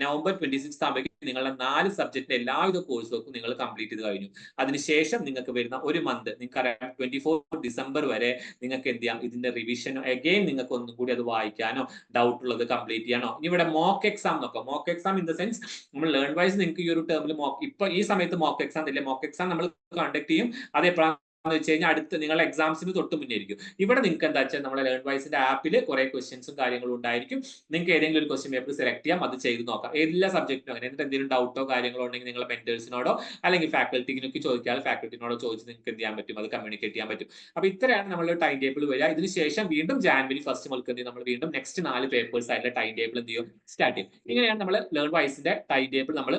നവംബർ 26 ആകുമ്പോഴേക്കും നിങ്ങളുടെ 4 സബ്ജക്റ്റിന്റെ എല്ലാവിധ കോഴ്സ് വർക്കും നിങ്ങൾ കംപ്ലീറ്റ് ചെയ്ത് കഴിഞ്ഞു. അതിനുശേഷം നിങ്ങൾക്ക് വരുന്ന ഒരു മന്ത് നിങ്ങൾക്കറിയാം 24 ഡിസംബർ വരെ നിങ്ങൾക്ക് എന്ത് ചെയ്യാം, ഇതിന്റെ റിവിഷനോ അഗെയിൻ നിങ്ങൾക്ക് ഒന്നും കൂടി അത് വായിക്കാനോ ഡൗട്ട് ഉള്ളത് കംപ്ലീറ്റ് ചെയ്യാനോ. ഇനി ഇവിടെ മോക്ക് എക്സാം നോക്കാം. Mock exam in the sense നമ്മൾ ലേൺ വൈസ് നിങ്ങൾക്ക് ഈ ഒരു ടേമിൽ ഇപ്പൊ ഈ സമയത്ത് മോക്ക് എക്സാം ഇല്ലേ, മോക്ക് എക്സാം നമ്മൾ കണ്ടക്ട് ചെയ്യും. അതേപ്പോഴാണ് വെച്ച് കഴിഞ്ഞാൽ അടുത്ത് നിങ്ങളുടെ എക്സാംസിന് തൊട്ട് മുന്നേ ആയിരിക്കും. ഇവിടെ നിങ്ങൾക്ക് എന്താ വെച്ചാൽ നമ്മുടെ ലേൺ വൈസിന്റെ ആപ്പിൽ കുറെ ക്വസ്റ്റ്യൻസും കാര്യങ്ങളും ഉണ്ടായിരിക്കും. നിങ്ങൾക്ക് ഏതെങ്കിലും ഒരു ക്വസ്റ്റ്യൻ പേപ്പർ സെലക്ട് ചെയ്യാം, അത് ചെയ്ത് നോക്കാം. എല്ലാ സബ്ജക്റ്റിനും അങ്ങനെ. എന്നിട്ട് എന്തെങ്കിലും ഡൗട്ടോ കാര്യങ്ങളോ ഉണ്ടെങ്കിൽ നിങ്ങളുടെ മെന്റേഴ്സിനോടോ അല്ലെങ്കിൽ ഫാക്കൽറ്റിനൊക്കെ ചോദിക്കാതെ ഫാക്കൽറ്റിനോടോ ചോദിച്ച് നിങ്ങൾക്ക് എന്ത് ചെയ്യാൻ പറ്റും, അത് കമ്മ്യൂണിക്കേറ്റ് ചെയ്യാൻ പറ്റും. അപ്പൊ ഇത്രയാണ് നമ്മളുടെ ടൈം ടേബിൾ വരിക. ഇതിനുശേഷം വീണ്ടും ജാനുവരി 1 മുതൽ നമ്മൾ വീണ്ടും നെക്സ്റ്റ് 4 പേപ്പേഴ്സ് ആയിട്ടുള്ള ടൈം ടേബിൾ എന്ത് ചെയ്യും, സ്റ്റാർട്ട് ചെയ്യും. ഇങ്ങനെയാണ് നമ്മൾ ലേൺ വൈസിന്റെ ടൈം ടേബിൾ നമ്മൾ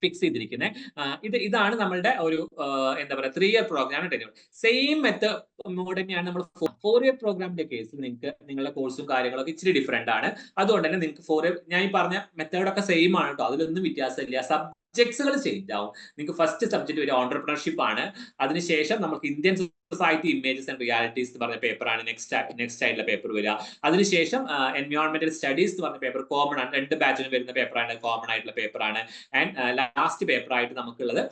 ഫിക്സ് ചെയ്തിരിക്കുന്നത്. ഇതാണ് നമ്മളുടെ ഒരു എന്താ പറയുക 3 ഇയർ പ്രോഗ്രാം. സെയിം മോഡ് തന്നെയാണ് നമ്മൾ 4 ഇയർ പ്രോഗ്രാമിന്റെ കേസിൽ നിങ്ങൾക്ക് നിങ്ങളുടെ കോഴ്സും കാര്യങ്ങളൊക്കെ ഇച്ചിരി ഡിഫറെന്റ് ആണ്. അതുകൊണ്ട് തന്നെ നിങ്ങൾക്ക് 4 ഇയർ ഞാൻ ഈ പറഞ്ഞ മെത്തേഡൊക്കെ സെയിം ആണ് കേട്ടോ, അതിലൊന്നും വ്യത്യാസമില്ല. സബ്ജക്ട്സുകൾ ചേഞ്ച് ആവും. നിങ്ങൾക്ക് ഫസ്റ്റ് സബ്ജക്ട് വരെ ഓൺടർപ്രണർഷിപ്പ് ആണ്. അതിനുശേഷം നമുക്ക് Indian society images and realities എന്ന് പറഞ്ഞ പേപ്പറാണ് നെക്സ്റ്റ് ആയിട്ടുള്ള പേപ്പർ വരിക. അതിനുശേഷം എൻവയോൺമെന്റൽ സ്റ്റഡീസ് എന്ന് പറഞ്ഞ പേപ്പർ കോമൺ ആണ്, 2 ബാച്ചിന് വരുന്ന പേപ്പറാണ്, കോമൺ ആയിട്ടുള്ള പേപ്പറാണ്. ആൻഡ് ലാസ്റ്റ് പേപ്പറായിട്ട് നമുക്കുള്ളത്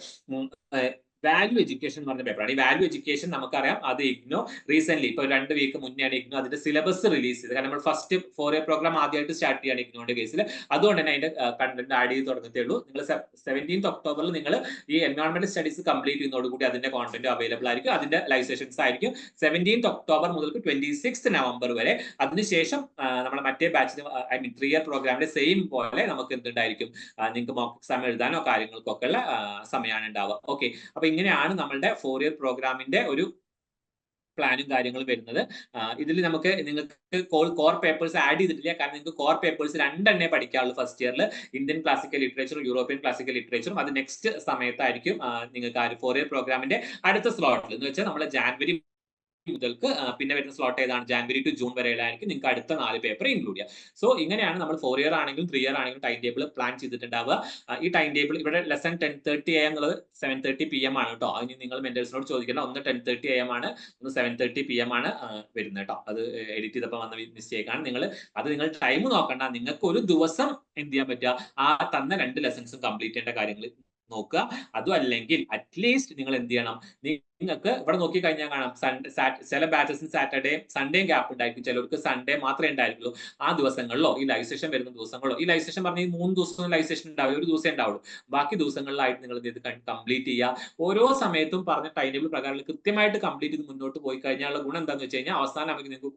വാല്യൂ എഡ്യൂക്കേഷൻ എന്ന് പറഞ്ഞ പേപ്പറാണ്. ഈ വാല്യൂ എഡ്യൂക്കേഷൻ നമുക്കറിയാം അത് ഇഗ്നോ റീസെന്റ് ഇപ്പൊ 2 വീക്ക് മുന്നെയാണ് ഇഗ്നോ അതിന്റെ സിലബസ് റിലീസ് ചെയ്തത്. കാരണം നമ്മൾ ഫസ്റ്റ് 4 ഇയർ പ്രോഗ്രാം ആദ്യമായിട്ട് സ്റ്റാർട്ട് ചെയ്യാണ് ഇഗ്നോന്റെ കേസിൽ. അതുകൊണ്ട് തന്നെ അതിന്റെ കണ്ടന്റ് ആഡ് ചെയ്ത് തുടങ്ങത്തേ ഉള്ളൂ. നിങ്ങൾ 17th ഒക്ടോബറിൽ നിങ്ങൾ ഈ എൻവയോൺമെന്റൽ സ്റ്റഡീസ് കംപ്ലീറ്റ് ചെയ്യുന്നതോടുകൂടി അതിന്റെ കോണ്ടന്റ് അവൈലബിൾ ആയിരിക്കും. അതിന്റെ ലൈവ് സെഷൻസ് ആയിരിക്കും 17th ഒക്ടോബർ മുതൽ 26th നവംബർ വരെ. അതിനുശേഷം നമ്മളെ മറ്റേ ബാച്ചിന് 3 ഇയർ പ്രോഗ്രാമിന്റെ സെയിം പോലെ നമുക്ക് എന്തുണ്ടായിരിക്കും, നിങ്ങൾക്ക് മോക്ക് എക്സാം എഴുതാനോ കാര്യങ്ങൾക്കൊക്കെ ഉള്ള സമയമാണ് ഉണ്ടാവുക. ഓക്കെ, അപ്പൊ ഇങ്ങനെയാണ് നമ്മളുടെ 4 ഇയർ പ്രോഗ്രാമിന്റെ ഒരു പ്ലാനും കാര്യങ്ങളും വരുന്നത്. ഇതിൽ നിങ്ങൾക്ക് കോർ പേപ്പേഴ്സ് ആഡ് ചെയ്തിട്ടില്ല. കാരണം നിങ്ങൾക്ക് കോർ പേപ്പേഴ്സ് 2 പഠിക്കാനുള്ളൂ ഫസ്റ്റ് ഇയറിൽ, ഇന്ത്യൻ ക്ലാസിക്കൽ ലിറ്ററേച്ചറും യൂറോപ്യൻ ക്ലാസിക്കൽ ലിറ്ററേച്ചറും. അത് നെക്സ്റ്റ് സമയത്തായിരിക്കും നിങ്ങൾക്ക് 4 ഇയർ പ്രോഗ്രാമിന്റെ അടുത്ത സ്ലോട്ടിൽ എന്ന് വെച്ചാൽ നമ്മൾ ജാനുവരി മുതൽക്ക് പിന്നെ വരുന്ന സ്ലോട്ട് ഏതാണ് ജാനുവരി ടു ജൂൺ വരെയുള്ളതായിരിക്കും നിങ്ങൾക്ക് അടുത്ത 4 പേപ്പർ ഇൻക്ലൂഡ് ചെയ്യാം. സോ ഇങ്ങനെയാണ് നമ്മൾ 4 ഇയർ ആണെങ്കിലും 3 ഇയർ ആണെങ്കിലും ടൈം ടേബിൾ പ്ലാൻ ചെയ്തിട്ടുണ്ടാവുക. ഈ ടൈം ടേബിൾ ഇവിടെ ലെസൺ 10:30 AM എന്നുള്ളത് 7:30 PM ആണ് കേട്ടോ. അതിന് നിങ്ങൾ മെന്റേഴ്സിനോട് ചോദിക്കണം. ഒന്ന് 10:30 AM ആണ്, ഒന്ന് 7:30 PM ആണ് വരുന്നത് കേട്ടോ. അത് എഡിറ്റ് ചെയ്തപ്പോൾ വന്ന മിസ്റ്റേക്ക് ആണ്. നിങ്ങൾ ടൈം നോക്കണ്ട, നിങ്ങൾക്ക് ഒരു ദിവസം എന്ത് ചെയ്യാൻ പറ്റുക, ആ തന്ന 2 ലെസൺസും കംപ്ലീറ്റ് ചെയ്യേണ്ട കാര്യങ്ങൾ നോക്കുക. അതും അല്ലെങ്കിൽ അറ്റ്ലീസ്റ്റ് നിങ്ങൾ എന്ത് ചെയ്യണം, നിങ്ങൾക്ക് ഇവിടെ നോക്കി കഴിഞ്ഞാൽ കാണാം ചില ബാച്ചസിന് സാറ്റർഡേ സൺഡേയും ഗ്യാപ്പ് ഉണ്ടായിരിക്കും, ചിലർക്ക് സൺഡേ മാത്രമേ ഉണ്ടായിരിക്കുള്ളൂ. ആ ദിവസങ്ങളിലോ ഈ ലൈവ് സെഷൻ വരുന്ന ദിവസങ്ങളോ, ഈ ലൈവ് സെഷൻ പറഞ്ഞാൽ 3 ദിവസം ലൈവ് സെഷൻ ഉണ്ടാവില്ല, ഒരു ദിവസം ഉണ്ടാവുള്ളൂ. ബാക്കി ദിവസങ്ങളിലായിട്ട് നിങ്ങൾ ഇത് കംപ്ലീറ്റ് ചെയ്യുക. ഓരോ സമയത്തും പറഞ്ഞ ടൈം ടേബിൾ പ്രകാരം കൃത്യമായിട്ട് കംപ്ലീറ്റ് ചെയ്ത് മുന്നോട്ട് പോയി കഴിഞ്ഞാൽ ഗുണം എന്താണെന്ന് വെച്ച് കഴിഞ്ഞാൽ അവസാനം നമുക്ക് നിങ്ങൾക്ക്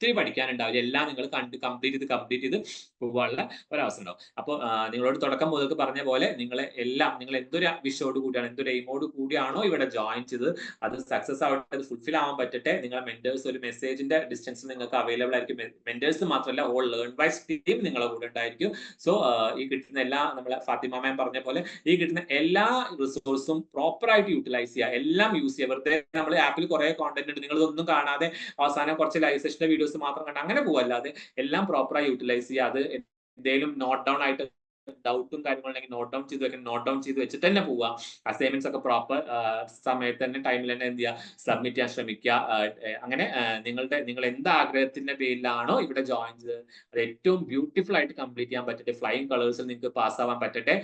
ഒത്തിരി പഠിക്കാനുണ്ടാവില്ല. എല്ലാം നിങ്ങൾ കംപ്ലീറ്റ് ചെയ്ത് പോകാനുള്ള ഒരവസരം ഉണ്ടാവും. അപ്പോൾ നിങ്ങളോട് തുടക്കം മുതൽക്ക് പറഞ്ഞ പോലെ നിങ്ങൾ എന്തൊരു വിഷയോട് കൂടിയാണ്, എന്തൊരു എയിമോട് കൂടിയാണോ ഇവിടെ ജോയിൻ ചെയ്തത്, അത് സക്സസ് ആവട്ടെ, അത് ഫുൾഫിൽ ആവാൻ പറ്റട്ടെ. നിങ്ങളെ മെന്റേഴ്സ് ഒരു മെസ്സേജിന്റെ ഡിസ്റ്റൻസിൽ നിങ്ങൾക്ക് അവൈലബിൾ ആയിരിക്കും. മെന്റേഴ്സ് മാത്രമല്ല, ഓൾ ലേൺ വൈസ് ടീം നിങ്ങളെ കൂടെ ഉണ്ടായിരിക്കും. സോ ഈ കിട്ടുന്ന എല്ലാ, നമ്മളെ ഫാത്തിമ മാം പറഞ്ഞ പോലെ, ഈ കിട്ടുന്ന എല്ലാ റിസോഴ്സും പ്രോപ്പർ ആയിട്ട് യൂട്ടിലൈസ് ചെയ്യുക, എല്ലാം യൂസ് ചെയ്യുക. വെറുതെ നമ്മൾ ആപ്പിൽ കുറെ കോണ്ടന്റ് ഉണ്ട്, നിങ്ങൾ ഇതൊന്നും കാണാതെ അവസാനം കുറച്ച് ലൈവ് സെഷന്റെ വീഡിയോസ് മാത്രം കണ്ട് അങ്ങനെ പോവല്ലാതെ എല്ലാം പ്രോപ്പറായി യൂട്ടിലൈസ് ചെയ്യുക. അത് എന്തെങ്കിലും നോട്ട് ഡൗൺ ആയിട്ട് ഡൗട്ടും കാര്യങ്ങളുണ്ടെങ്കിൽ നോട്ട് ഡൗൺ ചെയ്ത് വെച്ചിട്ട് തന്നെ പോവുക. അസൈൻമെന്റ്സ് ഒക്കെ പ്രോപ്പർ സമയത്ത് തന്നെ ടൈമിൽ തന്നെ എന്ത് ചെയ്യുക, സബ്മിറ്റ് ചെയ്യാൻ ശ്രമിക്കുക. അങ്ങനെ നിങ്ങൾ എന്ത് ആഗ്രഹത്തിന്റെ പേരിലാണോ ഇവിടെ ജോയിൻ ചെയ്തത് അത് ഏറ്റവും ബ്യൂട്ടിഫുൾ ആയിട്ട് കംപ്ലീറ്റ് ചെയ്യാൻ പറ്റട്ടെ. ഫ്ലൈയിങ് കളേഴ്സിൽ നിങ്ങൾക്ക് പാസ് ആവാൻ പറ്റട്ടെ.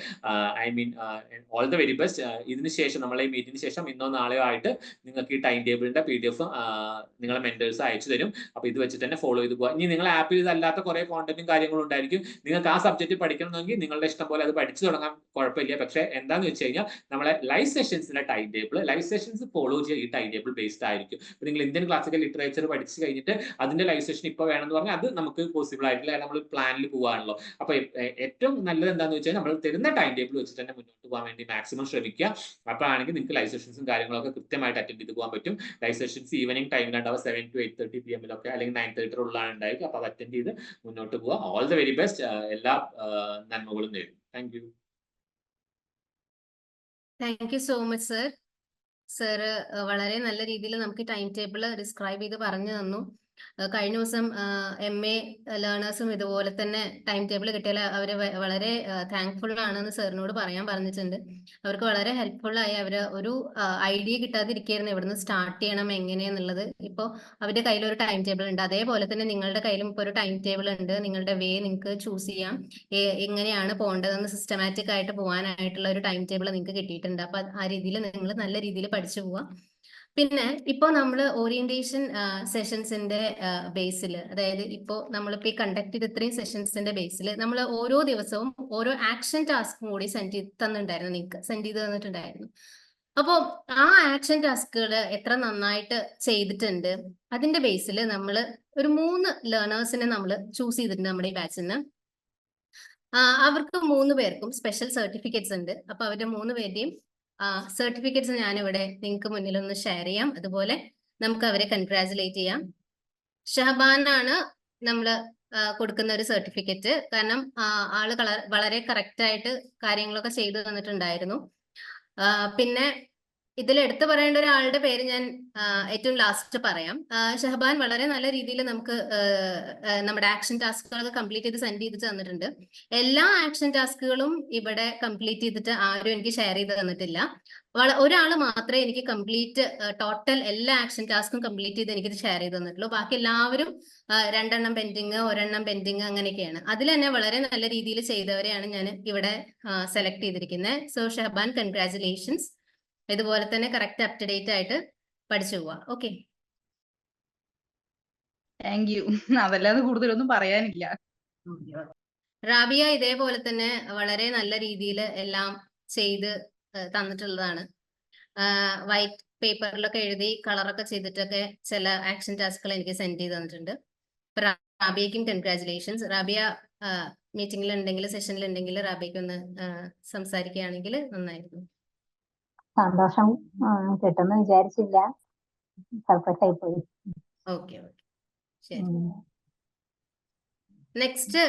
All the very best. ഇതിന് ശേഷം നമ്മളെ ഈ മീറ്റിന് ശേഷം ഇന്നോ നാളെയോ ആയിട്ട് നിങ്ങൾക്ക് ഈ ടൈം ടേബിളിന്റെ PDF നിങ്ങളെ മെന്റേഴ്സ് അയച്ചു തരും. അപ്പൊ ഇത് വെച്ചിട്ട് തന്നെ ഫോളോ ചെയ്ത് പോകാം. ഇനി നിങ്ങൾ ആപ്പിൽ ഇതല്ലാത്ത കുറെ കോണ്ടന്റും കാര്യങ്ങളും ഉണ്ടായിരിക്കും. നിങ്ങൾക്ക് ആ സബ്ജക്ട് പഠിക്കണമെങ്കിൽ നിങ്ങളുടെ ഇഷ്ടം പോലെ അത് പഠിച്ചു തുടങ്ങാൻ കുഴപ്പമില്ല. പക്ഷെ എന്താന്ന് വെച്ച് കഴിഞ്ഞാൽ നമ്മളെ ലൈവ് സെഷൻസിന്റെ time table, live sessions follow ചെയ്യുക ഈ ടൈം ടേബിൾ ബേസ്ഡ് ആയിരിക്കും. നിങ്ങൾ ഇന്ത്യൻ ക്ലാസിക്കൽ ലിറ്ററേച്ചർ പഠിച്ചു കഴിഞ്ഞിട്ട് അതിന്റെ ലൈവ് സെഷൻ ഇപ്പോൾ വേണമെന്ന് പറഞ്ഞാൽ അത് നമുക്ക് പോസിബിൾ ആയിട്ടില്ല, നമ്മൾ പ്ലാനിൽ പോകാണല്ലോ. അപ്പൊ ഏറ്റവും നല്ലത് എന്താണെന്ന് വെച്ചാൽ നമ്മൾ തരുന്ന ടൈം ടേബിൾ വെച്ചിട്ട് തന്നെ മുന്നോട്ട് പോകാൻ വേണ്ടി മാക്സിമം ശ്രമിക്കുക. അപ്പോഴാണെങ്കിൽ നിങ്ങൾക്ക് ലൈവ് സെഷൻസും കാര്യങ്ങളൊക്കെ കൃത്യമായിട്ട് അറ്റൻഡ് ചെയ്ത് പോകാൻ പറ്റും. ലൈവ് സെഷൻസ് ഈവനിങ് ടൈമിലുണ്ടാവുക 7 to 8:30 PM അല്ലെങ്കിൽ 9:30 ഉള്ളതാണ് ഉണ്ടായിരിക്കും. അപ്പൊ അത് അറ്റൻഡ് ചെയ്ത് മുന്നോട്ട് പോവുക. All the very best. എല്ലാ നന്മകളും നേരും. Thank you. Thank you so much sir. Sir വളരെ നല്ല രീതിയിൽ നമുക്ക് ടൈം ടേബിൾ ഡിസ്ക്രൈബ് ചെയ്ത് പറഞ്ഞു തന്നു. കഴിഞ്ഞ ദിവസം MA ലേണേഴ്സും ഇതുപോലെ തന്നെ ടൈം ടേബിൾ കിട്ടിയാൽ അവർ വളരെ താങ്ക്ഫുൾ ആണെന്ന് സാറിനോട് പറയാൻ പറഞ്ഞിട്ടുണ്ട്. അവർക്ക് വളരെ ഹെൽപ്ഫുൾ ആയി. അവർ ഒരു ഐഡിയ കിട്ടാതിരിക്കുകയായിരുന്നു എവിടുന്ന് സ്റ്റാർട്ട് ചെയ്യണം എങ്ങനെയെന്നുള്ളത്. ഇപ്പോൾ അവരുടെ കയ്യിൽ ഒരു ടൈം ടേബിൾ ഉണ്ട്. അതേപോലെ തന്നെ നിങ്ങളുടെ കയ്യിലും ഇപ്പോൾ ഒരു ടൈം ടേബിൾ ഉണ്ട്. നിങ്ങളുടെ വേ നിങ്ങൾക്ക് ചൂസ് ചെയ്യാം, എങ്ങനെയാണ് പോകേണ്ടതെന്ന് സിസ്റ്റമാറ്റിക് ആയിട്ട് പോകാനായിട്ടുള്ള ഒരു ടൈം ടേബിൾ നിങ്ങൾക്ക് കിട്ടിയിട്ടുണ്ട്. അപ്പൊ ആ രീതിയിൽ നിങ്ങൾ നല്ല രീതിയിൽ പഠിച്ചു പോവാം. പിന്നെ ഇപ്പോൾ നമ്മൾ ഓറിയന്റേഷൻ സെഷൻസിന്റെ ബേസിൽ, അതായത് ഇപ്പോൾ നമ്മളിപ്പോൾ ഈ കണ്ടക്ട് ചെയ്ത ഇത്രയും സെഷൻസിന്റെ ബേസിൽ നമ്മൾ ഓരോ ദിവസവും ഓരോ ആക്ഷൻ ടാസ്കും കൂടി സെൻഡ് ചെയ്ത് തന്നിട്ടുണ്ടായിരുന്നു. അപ്പോൾ ആ ആക്ഷൻ ടാസ്കുകൾ എത്ര നന്നായിട്ട് ചെയ്തിട്ടുണ്ട് അതിന്റെ ബേസിൽ നമ്മൾ ഒരു 3 ലേണേഴ്സിനെ നമ്മൾ ചൂസ് ചെയ്തിട്ടുണ്ട് നമ്മുടെ ഈ ബാച്ചിന്. അവർക്ക് 3 പേർക്കും സ്പെഷ്യൽ സർട്ടിഫിക്കറ്റ്സ് ഉണ്ട്. അപ്പൊ അവരുടെ 3 പേരുടെയും സർട്ടിഫിക്കറ്റ്സ് ഞാനിവിടെ നിങ്ങൾക്ക് മുന്നിൽ ഒന്ന് ഷെയർ ചെയ്യാം. അതുപോലെ നമുക്ക് അവരെ കൺഗ്രാജുലേറ്റ് ചെയ്യാം. ഷഹബാനാണ് നമ്മൾ കൊടുക്കുന്ന ഒരു സർട്ടിഫിക്കറ്റ്. കാരണം ആള് വളരെ കറക്റ്റ് ആയിട്ട് കാര്യങ്ങളൊക്കെ ചെയ്തു തന്നിട്ടുണ്ടായിരുന്നു. പിന്നെ ഇതിൽ എടുത്തു പറയേണ്ട ഒരാളുടെ പേര് ഞാൻ ഏറ്റവും ലാസ്റ്റ് പറയാം. ഷഹബാൻ വളരെ നല്ല രീതിയിൽ നമുക്ക് നമ്മുടെ ആക്ഷൻ ടാസ്കുകൾ കംപ്ലീറ്റ് ചെയ്ത് സെൻഡ് ചെയ്ത് തന്നിട്ടുണ്ട്. എല്ലാ ആക്ഷൻ ടാസ്കുകളും ഇവിടെ കംപ്ലീറ്റ് ചെയ്തിട്ട് ആരും എനിക്ക് ഷെയർ ചെയ്ത് തന്നിട്ടില്ല. ഒരാൾ മാത്രമേ എനിക്ക് ടോട്ടൽ എല്ലാ ആക്ഷൻ ടാസ്കും കംപ്ലീറ്റ് ചെയ്ത് എനിക്ക് ഷെയർ ചെയ്ത് തന്നിട്ടുള്ളൂ. ബാക്കി എല്ലാവരും 2 എണ്ണം പെൻഡിങ്, 1 എണ്ണം പെൻഡിങ്, അങ്ങനെയൊക്കെയാണ്. അതിൽ തന്നെ വളരെ നല്ല രീതിയിൽ ചെയ്തവരെയാണ് ഞാൻ ഇവിടെ സെലക്ട് ചെയ്തിരിക്കുന്നത്. So Shaban, congratulations. ഇതുപോലെ തന്നെ കറക്റ്റ് അപ് ടു ഡേറ്റ് ആയിട്ട് പഠിച്ചു പോവാ. Okay, thank you. അതല്ലാതെ കൂടുതലൊന്നും പറയാനില്ല. റാബിയ ഇതേപോലെ തന്നെ വളരെ നല്ല രീതിയിൽ എല്ലാം ചെയ്ത് തന്നിട്ടുള്ളതാണ്. വൈറ്റ് പേപ്പറിലൊക്കെ എഴുതി കളറൊക്കെ ചെയ്തിട്ടൊക്കെ ചില ആക്ഷൻ ടാസ്കുകൾ എനിക്ക് സെൻഡ് ചെയ്ത് തന്നിട്ടുണ്ട്. റാബിയയ്ക്കും കൺഗ്രാജുലേഷൻസ്. റാബിയ മീറ്റിംഗിൽ ഉണ്ടെങ്കിൽ, സെഷനിൽ ഉണ്ടെങ്കിൽ റാബിയയ്ക്ക് ഒന്ന് സംസാരിക്കുകയാണെങ്കിൽ നന്നായിരുന്നു. സന്തോഷം, കിട്ടുമെന്ന് വിചാരിച്ചില്ല, സർപ്രൈസ് ആയി പോയി. ഓക്കെ, ശരി. നെക്സ്റ്റ്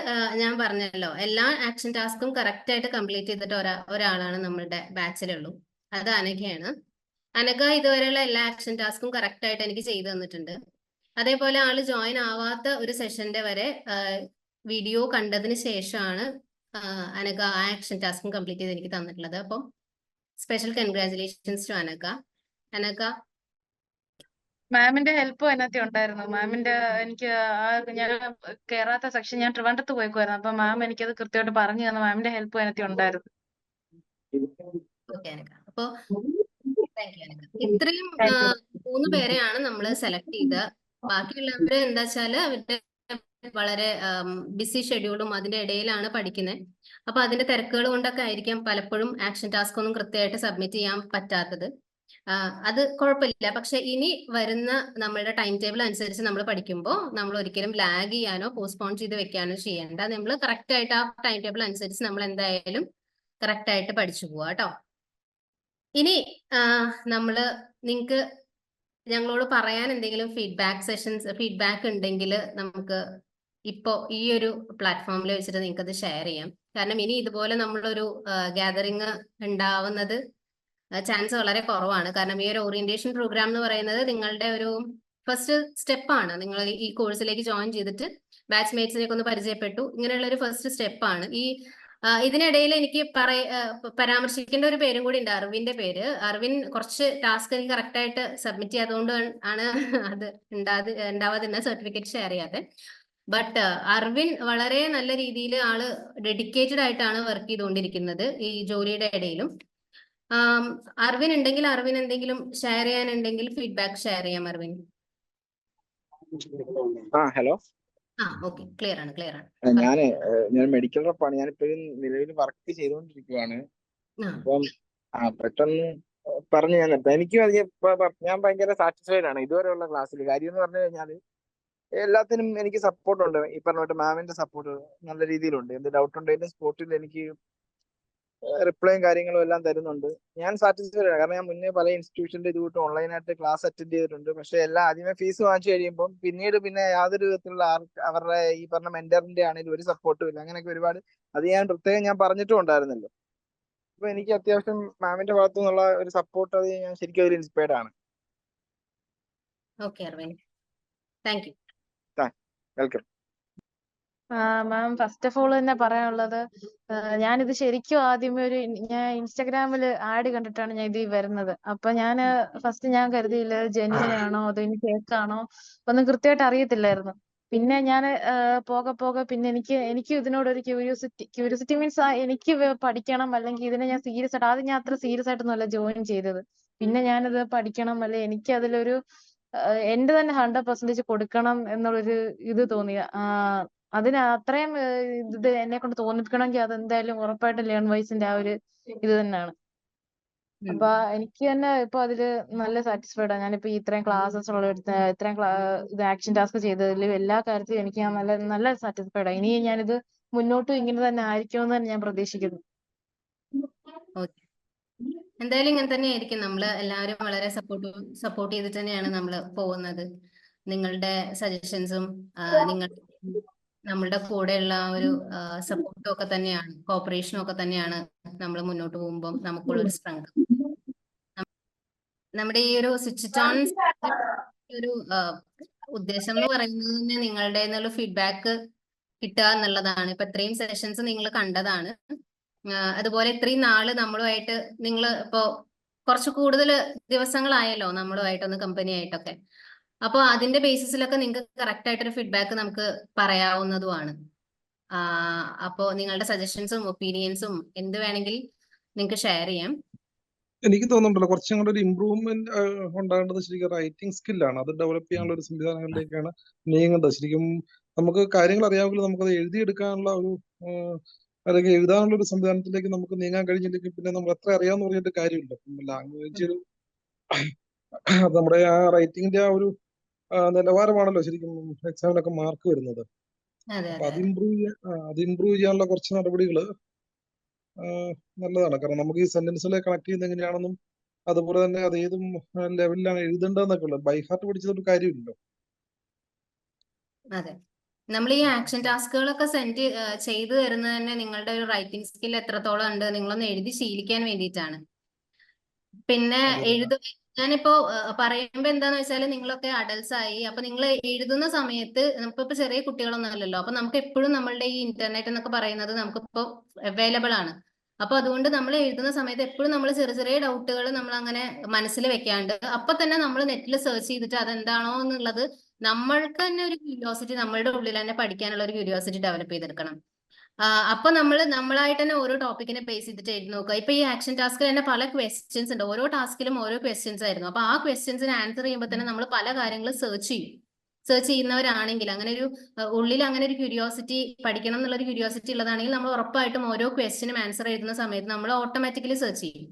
ഞാൻ പറഞ്ഞല്ലോ, എല്ലാ ആക്ഷൻ ടാസ്കും കറക്റ്റ് ആയിട്ട് കംപ്ലീറ്റ് ചെയ്തിട്ട് ഒരാളാണ് നമ്മളുടെ ബാച്ചിലുള്ളൂ. അത് അനഘയാണ്. അനഘ ഇതുവരെയുള്ള എല്ലാ ആക്ഷൻ ടാസ്കും കറക്റ്റ് ആയിട്ട് എനിക്ക് ചെയ്തു തന്നിട്ടുണ്ട്. അതേപോലെ ആള് ജോയിൻ ആവാത്ത ഒരു സെഷന്റെ വരെ വീഡിയോ കണ്ടതിന് ശേഷമാണ് അനഘ ആ ആക്ഷൻ ടാസ്കും കംപ്ലീറ്റ് ചെയ്ത് എനിക്ക് തന്നിട്ടുള്ളത്. അപ്പം special congratulations to Anagha. Anagha മാമിന്റെ ഹെൽപ്പും അതിനകത്ത് ഉണ്ടായിരുന്നു. മാമിന്റെ എനിക്ക് ഞാൻ കേറാത്ത സെക്ഷൻ ഞാൻ ട്രിവാൻഡ്രത്ത് പോയിക്കുമായിരുന്നു. അപ്പൊ മാം എനിക്കത് കൃത്യമായിട്ട് പറഞ്ഞു തന്നു. മാമിന്റെ ഹെൽപ്പും അതിനകത്ത് ഉണ്ടായിരുന്നു. ഓക്കെ അനഘ. അപ്പൊ താങ്ക് യു അനഘ. ഇത്രയും താങ്ക് യു. 3 പേരെയാണ് നമ്മൾ സെലക്ട് ചെയ്ത്. ബാക്കിയുള്ളവര് എന്താ വെച്ചാല് അവരുടെ വളരെ ബിസി ഷെഡ്യൂളും അതിന്റെ ഇടയിലാണ് പഠിക്കുന്നത്. അപ്പൊ അതിന്റെ തിരക്കുകൾ കൊണ്ടൊക്കെ ആയിരിക്കാം പലപ്പോഴും ആക്ഷൻ ടാസ്ക് ഒന്നും കൃത്യമായിട്ട് സബ്മിറ്റ് ചെയ്യാൻ പറ്റാത്തത്. അത് കുഴപ്പമില്ല. പക്ഷെ ഇനി വരുന്ന നമ്മളുടെ ടൈം ടേബിൾ അനുസരിച്ച് നമ്മൾ പഠിക്കുമ്പോൾ നമ്മൾ ഒരിക്കലും ലാഗ് ചെയ്യാനോ പോസ്റ്റ്പോൺ ചെയ്ത് വെക്കാനോ ചെയ്യേണ്ട. നമ്മൾ കറക്റ്റ് ആയിട്ട് ആ ടൈം ടേബിൾ അനുസരിച്ച് നമ്മൾ എന്തായാലും കറക്റ്റ് ആയിട്ട് പഠിച്ചു പോവാ കേട്ടോ. ഇനി നമ്മള് നിങ്ങൾക്ക് ഞങ്ങളോട് പറയാൻ എന്തെങ്കിലും ഫീഡ്ബാക്ക് ഉണ്ടെങ്കിൽ നമുക്ക് ഇപ്പോ ഈ ഒരു പ്ലാറ്റ്ഫോമിൽ വെച്ചിട്ട് നിങ്ങൾക്ക് അത് ഷെയർ ചെയ്യാം. കാരണം ഇനി ഇതുപോലെ നമ്മളൊരു ഗ്യാതറിങ് ഉണ്ടാവുന്നത് ചാൻസ് വളരെ കുറവാണ്. കാരണം ഈ ഒരു ഓറിയന്റേഷൻ പ്രോഗ്രാം എന്ന് പറയുന്നത് നിങ്ങളുടെ ഒരു ഫസ്റ്റ് സ്റ്റെപ്പാണ്. നിങ്ങൾ ഈ കോഴ്സിലേക്ക് ജോയിൻ ചെയ്തിട്ട് ബാച്ച്മേറ്റ്സിനെയൊക്കെ ഒന്ന് പരിചയപ്പെട്ടു, ഇങ്ങനെയുള്ള ഒരു ഫസ്റ്റ് സ്റ്റെപ്പാണ്. ഇതിനിടയിൽ എനിക്ക് പരാമർശിക്കേണ്ട ഒരു പേരും കൂടി ഉണ്ട്, അർവിന്റെ പേര്. അർവിൻ കുറച്ച് ടാസ്ക് എനിക്ക് കറക്റ്റ് ആയിട്ട് സബ്മിറ്റ് ചെയ്യാത്തതുകൊണ്ട് ആണ് അത് ഉണ്ടാവാതിരുന്ന സർട്ടിഫിക്കറ്റ് ഷെയർ ചെയ്യാതെ. ബട്ട് അർവിൻ വളരെ നല്ല രീതിയിൽ ആള് ഡെഡിക്കേറ്റഡ് ആയിട്ടാണ് വർക്ക് ചെയ്തുകൊണ്ടിരിക്കുന്നത് ഈ ജോലിയുടെ ഇടയിലും. അർവിൻ ഉണ്ടെങ്കിൽ അർവിൻ എന്തെങ്കിലും ഷെയർ ചെയ്യാനുണ്ടെങ്കിൽ ഫീഡ്ബാക്ക് ഷെയർ ചെയ്യാം അർവിൻ. ഹലോ. ഓക്കെ, ക്ലിയർ ആണ്. ഞാൻ മെഡിക്കൽ റെപ്പാണ്. ഞാനിപ്പോഴും നിലവിൽ വർക്ക് ചെയ്തുകൊണ്ടിരിക്കുകയാണ്. അപ്പം പെട്ടെന്ന് പറഞ്ഞു ഞാൻ നിർത്താം. ഞാൻ ഭയങ്കര സാറ്റിസ്ഫൈഡ് ആണ് ഇതുവരെയുള്ള ക്ലാസ്സിൽ. കാര്യം എന്ന് പറഞ്ഞു കഴിഞ്ഞാൽ എല്ലാത്തിനും എനിക്ക് സപ്പോർട്ടുണ്ട്. ഈ പറഞ്ഞ മാമിന്റെ സപ്പോർട്ട് നല്ല രീതിയിലുണ്ട്. എന്ത് ഡൗട്ട് ഉണ്ടെങ്കിലും സ്പോട്ടിൽ എനിക്ക് റിപ്ലൈയും കാര്യങ്ങളും എല്ലാം തരുന്നുണ്ട്. ഞാൻ സാറ്റിസ്ഫൈഡ് ആണ്. കാരണം ഞാൻ മുന്നേ പല ഇൻസ്റ്റിറ്റ്യൂഷന്റെ ഇതുകൂട്ട് ഓൺലൈനായിട്ട് ക്ലാസ് അറ്റൻഡ് ചെയ്തിട്ടുണ്ട്. പക്ഷെ എല്ലാം ആദ്യമേ ഫീസ് വാങ്ങിച്ചു കഴിയുമ്പോൾ പിന്നെ യാതൊരു വിധത്തിലുള്ള അവരുടെ ഈ പറഞ്ഞ മെന്ററിന്റെ ആണെങ്കിലും ഒരു സപ്പോർട്ടും ഇല്ല. അങ്ങനെയൊക്കെ ഒരുപാട് അത് ഞാൻ പ്രത്യേകം പറഞ്ഞിട്ടും ഉണ്ടായിരുന്നല്ലോ. അപ്പൊ എനിക്ക് അത്യാവശ്യം മാമിന്റെ ഭാഗത്തു നിന്നുള്ള ഒരു സപ്പോർട്ട് അത് ഞാൻ ശരിക്കും ഒരു ഇൻസ്പയർഡ് ആണ്. Okay Arvin, thank you. Welcome. Ma'am, first of all തന്നെ പറയാനുള്ളത്, ഞാനിത് ശരിക്കും ആദ്യമേ ഞാൻ ഇൻസ്റ്റാഗ്രാമിൽ ആഡ് കണ്ടിട്ടാണ് ഞാൻ ഇതിൽ വരുന്നത്. അപ്പൊ ഫസ്റ്റ് ഞാൻ കരുതിയില്ല ജെന്യൂൻ ആണോ അതോ ഇനി ഫേക്ക് ആണോ ഒന്നും കൃത്യമായിട്ട് അറിയത്തില്ലായിരുന്നു. പിന്നെ ഞാൻ പോകെ പിന്നെ എനിക്ക് ഇതിനോടൊരു ക്യൂരിയോസിറ്റി മീൻസ് എനിക്ക് പഠിക്കണം, അല്ലെങ്കിൽ ഇതിനെ ഞാൻ സീരിയസ് ആയിട്ട് ആദ്യം ഞാൻ അത്ര സീരിയസ് ആയിട്ടൊന്നുമല്ല ജോയിൻ ചെയ്തത്. പിന്നെ ഞാനിത് പഠിക്കണം, അല്ലെ എനിക്ക് അതിലൊരു എന്റെ തന്നെ 100% കൊടുക്കണം എന്നുള്ളൊരു ഇത് തോന്നിയ അതിന് അത്രയും ഇത് എന്നെ കൊണ്ട് തോന്നിപ്പിക്കണമെങ്കിൽ അതെന്തായാലും ഉറപ്പായിട്ടും ലേൺ വൈസിന്റെ ആ ഒരു ഇത് തന്നെയാണ്. അപ്പൊ എനിക്ക് തന്നെ ഇപ്പൊ അതില് നല്ല സാറ്റിസ്ഫൈഡ് ആണ്. ഞാനിപ്പോ ഇത്രയും ക്ലാസ്സസ് ഇത്രയും ഇത് ആക്ഷൻ ടാസ്ക് ചെയ്തതിലും എല്ലാ കാര്യത്തിലും എനിക്ക് ഞാൻ നല്ല സാറ്റിസ്ഫൈഡ് ആണ്. ഇനി ഞാനിത് മുന്നോട്ടും ഇങ്ങനെ തന്നെ ആയിരിക്കുമെന്ന് തന്നെ ഞാൻ പ്രതീക്ഷിക്കുന്നു. എന്തായാലും ഇങ്ങനെ തന്നെ ആയിരിക്കും. നമ്മള് എല്ലാവരും വളരെ സപ്പോർട്ട് ചെയ്തിട്ട് തന്നെയാണ് നമ്മൾ പോകുന്നത്. നിങ്ങളുടെ സജഷൻസും നമ്മളുടെ കൂടെയുള്ള ഒരു സപ്പോർട്ടും ഒക്കെ തന്നെയാണ്, കോപ്പറേഷനും ഒക്കെ തന്നെയാണ് നമ്മൾ മുന്നോട്ട് പോകുമ്പോൾ നമുക്കുള്ളൊരു സ്ട്രെങ്ത്. നമ്മുടെ ഈ ഒരു സ്വിച്ച് ഓൺ ഒരു ഉദ്ദേശം എന്ന് പറയുന്നത് തന്നെ നിങ്ങളുടെ നിന്നുള്ള ഫീഡ്ബാക്ക് കിട്ടുക എന്നുള്ളതാണ്. ഇപ്പൊ ഇത്രയും സെഷൻസ് നിങ്ങൾ കണ്ടതാണ്. അതുപോലെ ഇത്രയും നാള് നമ്മളുമായിട്ട് നിങ്ങൾ ഇപ്പോ കുറച്ച് കൂടുതൽ ദിവസങ്ങളായല്ലോ നമ്മളുമായിട്ടൊന്ന് കമ്പനി ആയിട്ടൊക്കെ. അപ്പോൾ അതിന്റെ ബേസിസിലൊക്കെ നിങ്ങൾക്ക് കറക്റ്റ് ആയിട്ടൊരു ഫീഡ്ബാക്ക് നമുക്ക് പറയാവുന്നതുമാണ്. അപ്പോൾ നിങ്ങളുടെ സജഷൻസും ഒപ്പീനിയൻസും എന്ത് വേണമെങ്കിൽ നിങ്ങൾക്ക് ഷെയർ ചെയ്യാം. എനിക്ക് തോന്നുന്നുണ്ടല്ലോ കുറച്ചും കൂടെ ഒരു ഇമ്പ്രൂവ്മെന്റ് ഉണ്ടാകേണ്ടത് ശരിക്കും റൈറ്റിംഗ് സ്കില്ലാണ്. അത് ഡെവലപ്പ് ചെയ്യാനുള്ള ഒരു സംവിധാനങ്ങളിലേക്കാണ് നീങ്ങേണ്ടത്. ശരിക്കും നമുക്ക് കാര്യങ്ങൾ അറിയാമെങ്കിൽ നമുക്കത് എഴുതിയെടുക്കാനുള്ള ഒരു അല്ലെങ്കിൽ എഴുതാനുള്ള ഒരു സംവിധാനത്തിലേക്ക് നമുക്ക് നീങ്ങാൻ കഴിഞ്ഞില്ലെങ്കിൽ പിന്നെ നമ്മൾ എത്ര അറിയാമെന്ന് പറഞ്ഞിട്ട് കാര്യമില്ല. ലാംഗ്വേജ് നമ്മുടെ ആ റൈറ്റിംഗിന്റെ ആ ഒരു നിലവാരമാണല്ലോ ശരിക്കും എക്സാമിനൊക്കെ മാർക്ക് വരുന്നത്. അപ്പൊ അത് ഇമ്പ്രൂവ് ചെയ്യാനുള്ള കുറച്ച് നടപടികൾ നല്ലതാണ്. കാരണം നമുക്ക് ഈ സെന്റൻസുകളെ കണക്ട് ചെയ്യുന്നത് എങ്ങനെയാണെന്നും അതുപോലെ തന്നെ അത് ഏതും ലെവലിലാണ് എഴുതേണ്ടതെന്നൊക്കെ ഉള്ളത് ബൈ ഹാർട്ട് പഠിച്ചതൊരു കാര്യമില്ലല്ലോ. അതെ, നമ്മൾ ഈ ആക്ഷൻ ടാസ്കുകളൊക്കെ സെൻഡ് ചെയ്തു തരുന്നത് തന്നെ നിങ്ങളുടെ ഒരു റൈറ്റിംഗ് സ്കിൽ എത്രത്തോളം ഉണ്ട് നിങ്ങളൊന്ന് എഴുതി ശീലിക്കാൻ വേണ്ടിയിട്ടാണ്. പിന്നെ ഞാനിപ്പോ പറയുമ്പോ എന്താന്ന് വെച്ചാല് നിങ്ങളൊക്കെ അഡൽട്സ് ആയി, അപ്പൊ നിങ്ങൾ എഴുതുന്ന സമയത്ത് നമുക്കിപ്പോ ചെറിയ കുട്ടികളൊന്നും അല്ലല്ലോ, അപ്പൊ നമുക്ക് എപ്പോഴും നമ്മളുടെ ഈ ഇന്റർനെറ്റ് എന്നൊക്കെ പറയുന്നത് നമുക്കിപ്പോ അവൈലബിൾ ആണ്. അപ്പൊ അതുകൊണ്ട് നമ്മൾ എഴുതുന്ന സമയത്ത് എപ്പോഴും നമ്മൾ ചെറിയ ചെറിയ ഡൗട്ടുകൾ നമ്മൾ അങ്ങനെ മനസ്സിൽ വെക്കാണ്ട് അപ്പൊ തന്നെ നമ്മൾ നെറ്റിൽ സെർച്ച് ചെയ്തിട്ട് അതെന്താണോ എന്നുള്ളത് നമ്മൾക്ക് തന്നെ ഒരു ക്യൂരിയോസിറ്റി, നമ്മളുടെ ഉള്ളിൽ തന്നെ പഠിക്കാനുള്ള ഒരു ക്യൂരിയോസിറ്റി ഡെവലപ്പ് ചെയ്തെടുക്കണം. അപ്പൊ നമ്മളായിട്ട് തന്നെ ഓരോ ടോപ്പിക്കിനെ ബേസ് ചെയ്തിട്ട് എഴുതി നോക്കുക. ഇപ്പൊ ഈ ആക്ഷൻ ടാസ്കിൽ തന്നെ പല ക്വസ്റ്റ്യൻസ് ഉണ്ട്, ഓരോ ടാസ്കിലും ഓരോ ക്വസ്റ്റ്യൻസ് ആയിരുന്നു. അപ്പൊ ആ ക്വസ്റ്റ്യൻസിന് ആൻസർ ചെയ്യുമ്പോൾ തന്നെ നമ്മൾ പല കാര്യങ്ങളും സെർച്ച് ചെയ്യും. സെർച്ച് ചെയ്യുന്നവരാണെങ്കിൽ അങ്ങനെ ഒരു ഉള്ളിൽ അങ്ങനെ ഒരു ക്യൂരിയോസിറ്റി, പഠിക്കണം എന്നുള്ള ഒരു ക്യൂരിയോസിറ്റി ഉള്ളതാണെങ്കിൽ നമ്മൾ ഉറപ്പായിട്ടും ഓരോ ക്വസ്റ്റ്യനും ആൻസർ എഴുതുന്ന സമയത്ത് നമ്മൾ ഓട്ടോമാറ്റിക്കലി സെർച്ച് ചെയ്യും.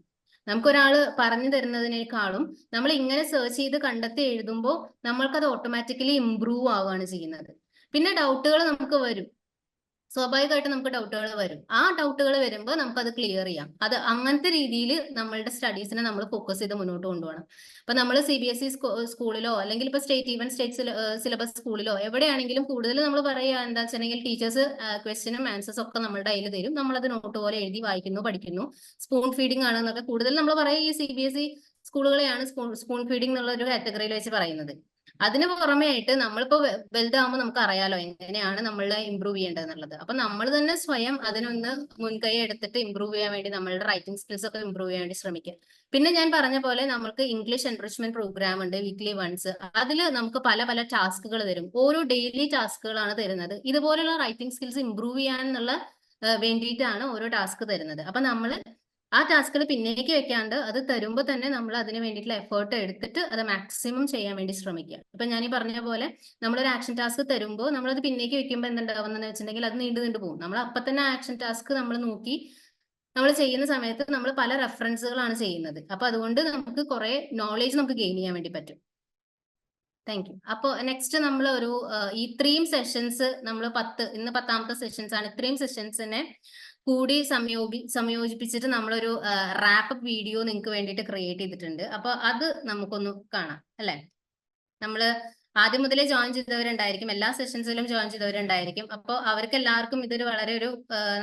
നമുക്കൊരാൾ പറഞ്ഞു തരുന്നതിനേക്കാളും നമ്മൾ ഇങ്ങനെ സെർച്ച് ചെയ്ത് കണ്ടെത്തി എഴുതുമ്പോൾ നമ്മൾക്കത് ഓട്ടോമാറ്റിക്കലി ഇംപ്രൂവ് ആവുകയാണ് ചെയ്യുന്നത്. പിന്നെ ഡൗട്ടുകൾ നമുക്ക് വരും, സ്വാഭാവികമായിട്ട് നമുക്ക് ഡൗട്ടുകൾ വരും. ആ ഡൗട്ടുകൾ വരുമ്പോൾ നമുക്കത് ക്ലിയർ ചെയ്യാം. അത് അങ്ങനത്തെ രീതിയിൽ നമ്മളുടെ സ്റ്റഡീസിനെ നമ്മൾ ഫോക്കസ് ചെയ്ത് മുന്നോട്ട് കൊണ്ടുപോകണം. ഇപ്പൊ നമ്മൾ CBSE സ്കൂളിലോ അല്ലെങ്കിൽ ഇപ്പൊ സ്റ്റേറ്റ് സിലബസ് സ്കൂളിലോ എവിടെയാണെങ്കിലും കൂടുതൽ നമ്മൾ പറയുക എന്താ വെച്ചിട്ടുണ്ടെങ്കിൽ ടീച്ചേഴ്സ് ക്വസ്റ്റ്യനും ആൻസേഴ്സ് ഒക്കെ നമ്മുടെ കയ്യിൽ തരും, നമ്മളത് നോട്ട് പോലെ എഴുതി വായിക്കുന്നു, പഠിക്കുന്നു. സ്പൂൺ ഫീഡിംഗ് ആണ് എന്നൊക്കെ കൂടുതൽ നമ്മൾ പറയുക ഈ CBSE സ്കൂളുകളെയാണ് സ്പൂൺ ഫീഡിംഗ് എന്നുള്ള ഒരു കാറ്റഗറിയിൽ വെച്ച് പറയുന്നത്. അതിന് പുറമെ ആയിട്ട് നമ്മളിപ്പോ വലുതാകുമ്പോൾ നമുക്ക് അറിയാലോ എങ്ങനെയാണ് നമ്മൾ ഇമ്പ്രൂവ് ചെയ്യേണ്ടത് എന്നുള്ളത്. അപ്പൊ നമ്മൾ തന്നെ സ്വയം അതിനൊന്ന് മുൻകൈ എടുത്തിട്ട് ഇമ്പ്രൂവ് ചെയ്യാൻ വേണ്ടി നമ്മളുടെ റൈറ്റിംഗ് സ്കിൽസ് ഒക്കെ ഇമ്പ്രൂവ് ചെയ്യാൻ വേണ്ടി ശ്രമിക്കുക. പിന്നെ ഞാൻ പറഞ്ഞ പോലെ നമുക്ക് ഇംഗ്ലീഷ് എൻറിച്ച്മെന്റ് പ്രോഗ്രാം ഉണ്ട് വീക്ക്ലി വൺസ്. അതിൽ നമുക്ക് പല പല ടാസ്കുകൾ തരും, ഓരോ ഡെയിലി ടാസ്കുകളാണ് തരുന്നത്. ഇതുപോലുള്ള റൈറ്റിംഗ് സ്കിൽസ് ഇമ്പ്രൂവ് ചെയ്യാനുള്ള വേണ്ടിയിട്ടാണ് ഓരോ ടാസ്ക് തരുന്നത്. അപ്പൊ നമ്മൾ ആ ടാസ്കുകൾ പിന്നേക്ക് വെക്കാണ്ട് അത് തരുമ്പോൾ തന്നെ നമ്മൾ അതിന് വേണ്ടിയിട്ടുള്ള എഫേർട്ട് എടുത്തിട്ട് അത് മാക്സിമം ചെയ്യാൻ വേണ്ടി ശ്രമിക്കുക. ഇപ്പൊ ഞാൻ ഈ പറഞ്ഞ പോലെ നമ്മളൊരു ആക്ഷൻ ടാസ്ക് തരുമ്പോൾ നമ്മളത് പിന്നേക്ക് വെക്കുമ്പോൾ എന്തുണ്ടാവുന്നതെന്ന് വെച്ചിട്ടുണ്ടെങ്കിൽ അത് നീണ്ടു പോകും. നമ്മൾ അപ്പൊ തന്നെ ആക്ഷൻ ടാസ്ക് നമ്മൾ നോക്കി നമ്മൾ ചെയ്യുന്ന സമയത്ത് നമ്മൾ പല റെഫറൻസുകളാണ് ചെയ്യുന്നത്. അപ്പൊ അതുകൊണ്ട് നമുക്ക് കുറെ നോളേജ് നമുക്ക് ഗെയിൻ ചെയ്യാൻ വേണ്ടി പറ്റും. Thank you. അപ്പൊ നെക്സ്റ്റ് നമ്മൾ ഒരു ഈ ഇത്രയും സെഷൻസ് നമ്മൾ ഇന്ന് 10ാമത്തെ സെഷൻസ് ആണ്. ഇത്രയും സെഷൻസിനെ കൂടി സംയോജിപ്പിച്ചിട്ട് നമ്മളൊരു റാപ്പപ്പ് വീഡിയോ നിങ്ങൾക്ക് വേണ്ടിയിട്ട് ക്രിയേറ്റ് ചെയ്തിട്ടുണ്ട്. അപ്പൊ അത് നമുക്കൊന്ന് കാണാം അല്ലെ. നമ്മള് ആദ്യം മുതലേ ജോയിൻ ചെയ്തവരുണ്ടായിരിക്കും, എല്ലാ സെഷൻസിലും ജോയിൻ ചെയ്തവരുണ്ടായിരിക്കും. അപ്പോൾ അവർക്ക് എല്ലാവർക്കും ഇതൊരു വളരെ ഒരു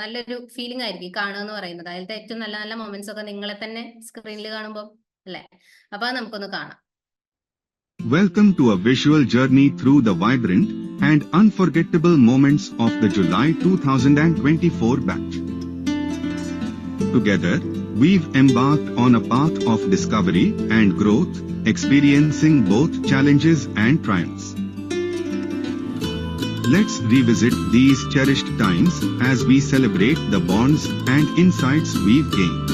നല്ലൊരു ഫീലിംഗ് ആയിരിക്കും കാണുക എന്ന് പറയുന്നത്. അതിലത്തെ ഏറ്റവും നല്ല നല്ല മൊമെന്റ്സ് ഒക്കെ നിങ്ങളെ തന്നെ സ്ക്രീനിൽ കാണുമ്പോൾ അല്ലെ. അപ്പൊ അത് നമുക്കൊന്ന് കാണാം. Welcome to a visual journey through the vibrant and unforgettable moments of the July 2024 batch. Together, we've embarked on a path of discovery and growth, experiencing both challenges and triumphs. Let's revisit these cherished times as we celebrate the bonds and insights we've gained.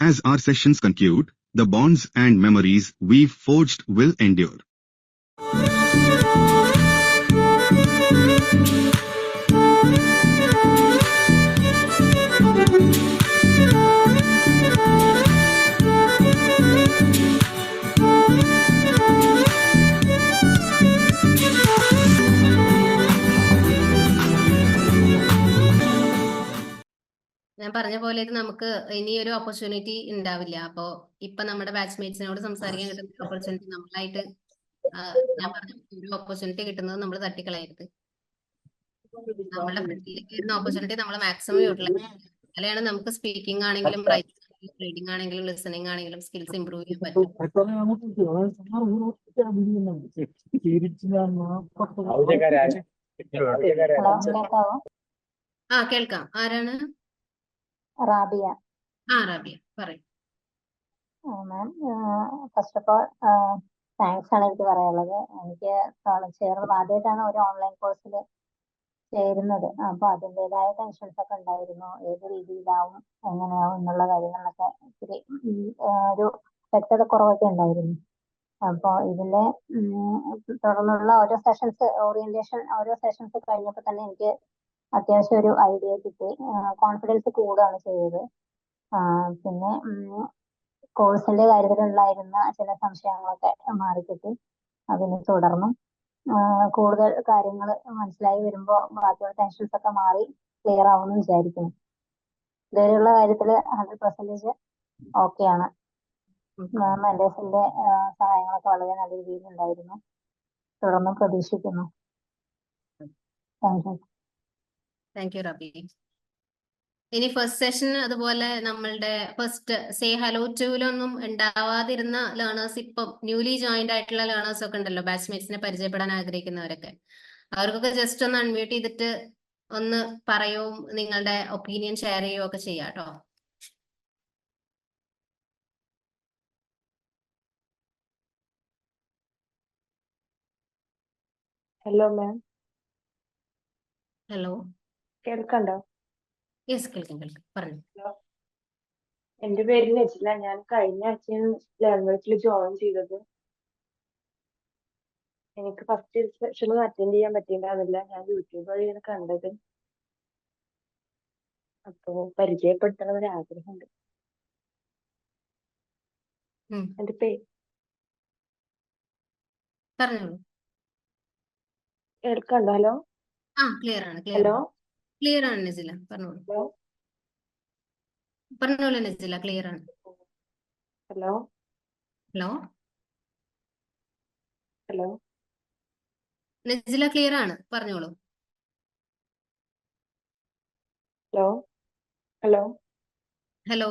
As our sessions conclude, the bonds and memories we've forged will endure. ഞാൻ പറഞ്ഞ പോലെ ഇത് നമുക്ക് ഇനിയൊരു opportunity ഉണ്ടാവില്ല. അപ്പോ ഇപ്പൊ നമ്മുടെ ബാച്ച്മേറ്റ്സിനോട് സംസാരിക്കാൻ കിട്ടുന്ന ഓപ്പർച്യൂണിറ്റി നമ്മളായിട്ട് ഞാൻ പറഞ്ഞ ഒരു ഓപ്പർച്യൂണിറ്റി കിട്ടുന്നത് നമ്മൾ തട്ടിക്കളയരുത്. നമ്മുടെ ഫ്രണ്ടിലേക്ക് വരുന്ന ഓപ്പർച്യൂണിറ്റി നമ്മൾ മാക്സിമം യൂട്ടിലൈസ് ചെയ്യുക. അതിലാണ് നമുക്ക് സ്പീക്കിംഗ് ആണെങ്കിലും റൈറ്റിംഗ് ആണെങ്കിലും റീഡിംഗ് ആണെങ്കിലും ലിസണിംഗ് ആണെങ്കിലും സ്കിൽസ് ഇമ്പ്രൂവ് ചെയ്യാൻ പറ്റും. ഹലോ, കേൾക്കാവോ? കേൾക്കാം. ആരാണ്? റാബിയ. റാബിയ പറയും. മാം, ഫസ്റ്റ് ഓഫ് ഓൾ താങ്ക്സ് ആണ് എനിക്ക് പറയാനുള്ളത്. എനിക്ക് ചേർന്നത് ആദ്യമായിട്ടാണ് ഒരു ഓൺലൈൻ കോഴ്സിൽ ചേരുന്നത്. അപ്പൊ അതിൻ്റെതായ ടെൻഷൻസ് ഒക്കെ ഉണ്ടായിരുന്നു. ഏത് രീതിയിലാവും, എങ്ങനെയാവും എന്നുള്ള കാര്യങ്ങളിലൊക്കെ ഇത്തിരി ഒരു വ്യക്തത കുറവൊക്കെ ഉണ്ടായിരുന്നു. അപ്പൊ ഇതിന്റെ തുടർന്നുള്ള ഓരോ സെഷൻസ് ഓരോ സെഷൻസ് കഴിഞ്ഞപ്പോൾ തന്നെ എനിക്ക് അത്യാവശ്യം ഒരു ഐഡിയ കിട്ടി. കോൺഫിഡൻസ് കൂടുകയാണ് ചെയ്തത്. പിന്നെ കോഴ്സിന്റെ കാര്യത്തിലുണ്ടായിരുന്ന ചില സംശയങ്ങളൊക്കെ മാറിക്കിട്ടി. അതിനെ തുടർന്നും കൂടുതൽ കാര്യങ്ങൾ മനസ്സിലായി വരുമ്പോൾ ബാക്കിയുള്ള ടെൻഷൻസ് ഒക്കെ മാറി ക്ലിയർ ആവുമെന്ന് വിചാരിക്കുന്നു. ഇതുവരെയുള്ള കാര്യത്തിൽ 100% ഓക്കെയാണ്. മെന്റേഴ്സിന്റെ സഹായങ്ങളൊക്കെ വളരെ നല്ല രീതിയിൽ ഉണ്ടായിരുന്നു. തുടർന്നും പ്രതീക്ഷിക്കുന്നു. Thank you. Thank you rabi. ഇനി ഫസ്റ്റ് സെഷൻ അതുപോലെ നമ്മളുടെ ഫസ്റ്റ് സേ ഹലോ ടൂലൊന്നും ഉണ്ടാവാതിരുന്ന ലേണേഴ്സ് ഇപ്പം ന്യൂലി ജോയിൻഡ് ആയിട്ടുള്ള ലേണേഴ്സ് ഒക്കെ ഉണ്ടല്ലോ, ബാച്ച്മേറ്റ്സിനെ പരിചയപ്പെടാൻ ആഗ്രഹിക്കുന്നവരൊക്കെ, അവർക്കൊക്കെ ജസ്റ്റ് ഒന്ന് അൺമ്യൂട്ട് ചെയ്തിട്ട് ഒന്ന് പറയോ, നിങ്ങളുടെ ഒപ്പീനിയൻ ഷെയർ ചെയ്യുകയോ ഒക്കെ ചെയ്യാം കേട്ടോ. ഹലോ മാം, ഹലോ, കേൾക്കണ്ടോ? യെസ് കേൾക്കാം കേൾക്കാം, പറഞ്ഞു. ഹലോ, എന്റെ പേര് നജില. ഞാൻ കഴിഞ്ഞ ആഴ്ചയാണ് ലേണേഴ്സിൽ ജോയിൻ ചെയ്തത്. എനിക്ക് ഫസ്റ്റ് സെഷൻ അറ്റൻഡ് ചെയ്യാൻ പറ്റിയിട്ടുണ്ടാവില്ല. ഞാൻ യൂട്യൂബ് വഴിയാണ് കണ്ടത്. അപ്പോ പരിചയപ്പെടുത്തണം ഒരു ആഗ്രഹമുണ്ട്. എന്റെ പേര് പറഞ്ഞോളൂ. കേൾക്കണ്ടോ? ഹലോ, ക്ലിയർ ആണ്, ഹലോ, ക്ലിയർ ആണ് നജില, പറഞ്ഞോളൂ. ഹലോ, പറഞ്ഞോളൂ നജില, ക്ലിയർ ആണ്. Hello, hello, hello, Najla clear ആണ്, പറഞ്ഞോളൂ. ഹലോ, ഹലോ, ഹലോ,